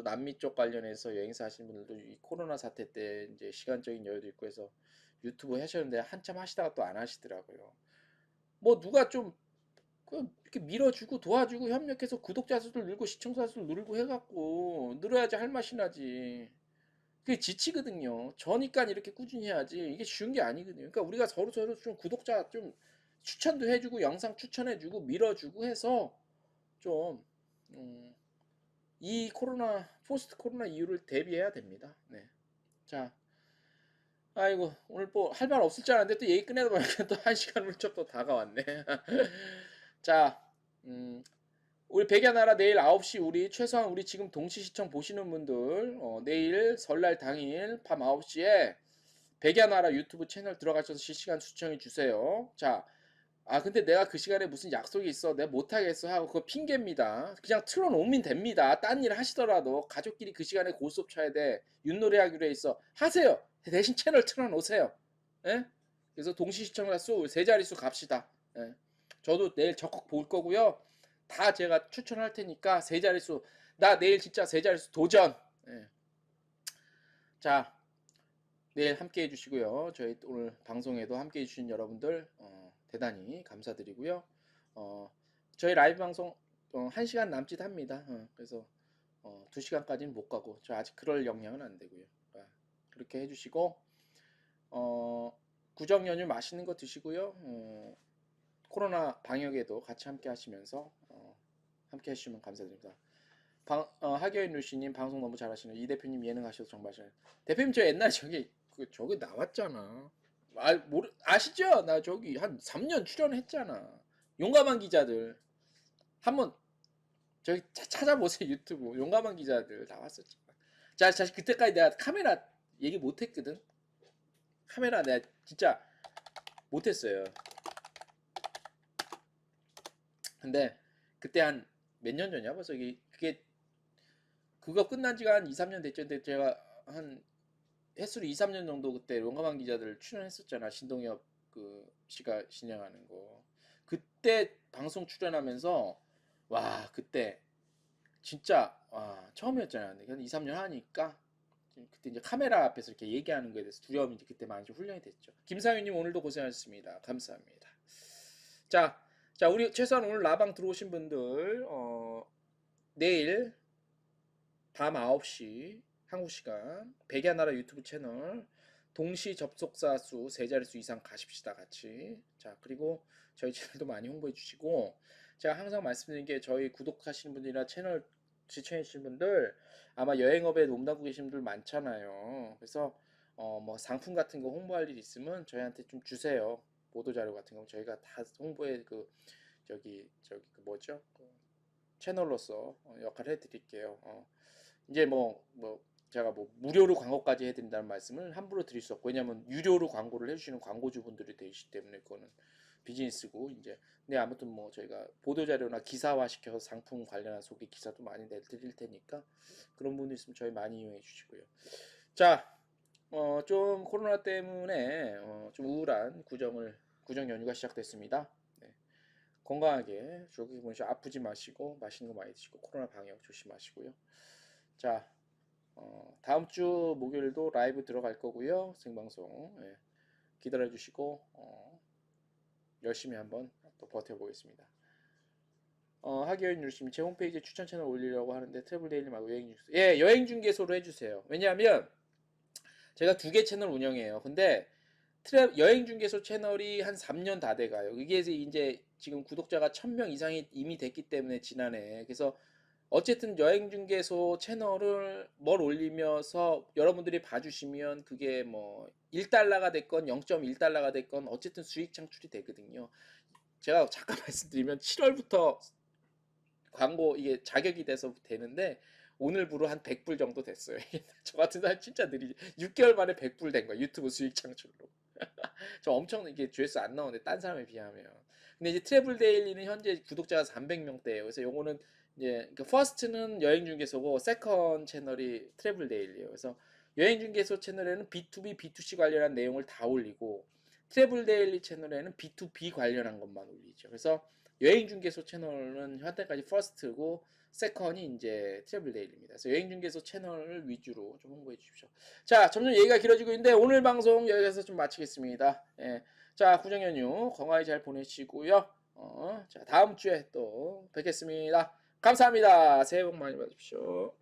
남미 쪽 관련해서 여행사 하시는 분들도 이 코로나 사태 때 이제 시간적인 여유도 있고 해서 유튜브 하셨는데 한참 하시다가 또 안 하시더라고요. 뭐 누가 좀 이렇게 밀어주고 도와주고 협력해서 구독자 수를 늘고 시청자 수를 늘고 해갖고 늘어야지 할 맛이 나지. 그게 지치거든요. 저니까 이렇게 꾸준히 해야지 이게 쉬운 게 아니거든요. 그러니까 우리가 서로 좀 구독자 좀 추천도 해주고 영상 추천해주고 밀어주고 해서 좀 이 포스트 코로나 이후를 대비해야 됩니다. 네. 자, 아이고, 오늘 뭐 할 말 없을 줄 알았는데 또 얘기 끝내다 보니까 또 1시간 훌쩍 또 다가왔네. 자, 우리 백야나라 내일 9시 우리 최소한 우리 지금 동시 시청 보시는 분들 내일 설날 당일 밤 9시에 백야나라 유튜브 채널 들어가셔서 실시간 시청해 주세요. 자, 근데 내가 그 시간에 무슨 약속이 있어 내가 못하겠어 하고 그거 핑계입니다. 그냥 틀어놓으면 됩니다. 딴 일 하시더라도 가족끼리 그 시간에 고스톱 쳐야 돼. 윷놀이 하기로 해 있어. 하세요. 대신 채널 틀어놓으세요. 예? 그래서 동시 시청자 수 세 자릿수 갑시다. 예. 저도 내일 적극 볼 거고요. 다 제가 추천할 테니까 세 자릿수 나 내일 진짜 세 자릿수 도전. 예. 자, 내일 함께 해주시고요. 저희 오늘 방송에도 함께 해주신 여러분들 대단히 감사드리고요. 저희 라이브 방송 1시간 남짓 합니다. 그래서 2시간까지는 못 가고 저 아직 그럴 역량은 안 되고요. 그렇게 해주시고 구정 연휴 맛있는 거 드시고요. 코로나 방역에도 같이 함께 하시면서 함께 해주시면 감사드립니다. 하교인 루시님 방송 너무 잘하시네요. 이 대표님 예능하셔서 정말 잘. 대표님 저 옛날에 저기 나왔잖아. 아시죠? 나 저기 한 3년 출연했잖아. 용감한 기자들 한번 저기 찾아보세요. 유튜브 용감한 기자들 나왔었잖아. 자, 그때까지 내가 카메라 얘기 못했거든. 카메라 내가 진짜 못했어요. 근데 그때 한 몇 년 전이야 벌써 그거 끝난 지가 한 2, 3년 됐죠. 근데 제가 한 횟수로 2, 3년 정도 그때 용감한 기자들 출연했었잖아. 신동엽 그 씨가 진행하는 거. 그때 방송 출연하면서 와 그때 진짜 처음이었잖아. 근데 한 2, 3년 하니까 그때 이제 카메라 앞에서 이렇게 얘기하는 거에 대해서 두려움이 이제 그때 많이 좀 훈련이 됐죠. 김사윤님 오늘도 고생하셨습니다. 감사합니다. 자, 우리 최소한 오늘 라방 들어오신 분들 내일 밤 9시 한국 시간 백야나라 유튜브 채널 동시 접속자 수 세 자릿수 이상 가십시다 같이. 자, 그리고 저희 채널도 많이 홍보해 주시고 제가 항상 말씀드린 게 저희 구독하시는 분들이나 채널 시청해 주신 분들 아마 여행업에 몸담고 계신 분들 많잖아요. 그래서 뭐 상품 같은 거 홍보할 일 있으면 저희한테 좀 주세요. 보도 자료 같은 거 저희가 다 홍보에 저기 그 뭐죠? 채널로서 역할을 해드릴게요. 이제 제가 무료로 광고까지 해드린다는 말씀을 함부로 드릴 수 없고 왜냐면 유료로 광고를 해주시는 광고주분들이 되시기 때문에 그거는 비즈니스고 이제 근데 아무튼 저희가 보도자료나 기사화 시켜서 상품 관련한 소개 기사도 많이 내드릴 테니까 그런 분들 있으면 저희 많이 이용해 주시고요. 자, 좀 코로나 때문에 좀 우울한 구정 연휴가 시작됐습니다. 네. 건강하게 조기 보내시고 아프지 마시고 맛있는 거 많이 드시고 코로나 방역 조심하시고요. 자, 다음 주 목요일도 라이브 들어갈 거고요. 생방송 기다려 주시고 열심히 한번 또 버텨보겠습니다. 하기현 유씨님 제 홈페이지에 추천 채널 올리려고 하는데 트래블 데일리 말고 여행 중개소 여행 중개소로 해주세요. 왜냐하면 제가 2개 채널 운영해요. 근데 여행 중개소 채널이 한 3년 다 돼가요. 이게 이제 지금 구독자가 1000명 이상이 이미 됐기 때문에 지난해 그래서 어쨌든 여행중개소 채널을 올리면서 여러분들이 봐주시면 그게 1달러가 됐건 0.1달러가 됐건 어쨌든 수익 창출이 되거든요. 제가 잠깐 말씀드리면 7월부터 광고 이게 자격이 돼서 되는데 오늘부로 한 100불 정도 됐어요. 저 같은 사람 진짜 느리지. 6개월 만에 100불 된 거야. 유튜브 수익 창출로. 저 엄청 이게 조회수 안 나오는데 딴 사람에 비하면. 근데 이제 트래블 데일리는 현재 구독자가 300명대예요. 그래서 요거는 이제 퍼스트는 여행 중개소고 세컨 채널이 트래블 데일리예요. 그래서 여행 중개소 채널에는 B2B, B2C 관련한 내용을 다 올리고 트래블 데일리 채널에는 B2B 관련한 것만 올리죠. 그래서 여행 중개소 채널은 현재까지 퍼스트고 세컨이 이제 트래블 데일리입니다. 그래서 여행 중개소 채널을 위주로 좀 홍보해 주십시오. 자, 점점 얘기가 길어지고 있는데 오늘 방송 여기서 좀 마치겠습니다. 예. 자, 구정 연휴 건강히 잘 보내시고요. 자, 다음 주에 또 뵙겠습니다. 감사합니다. 새해 복 많이 받으십시오.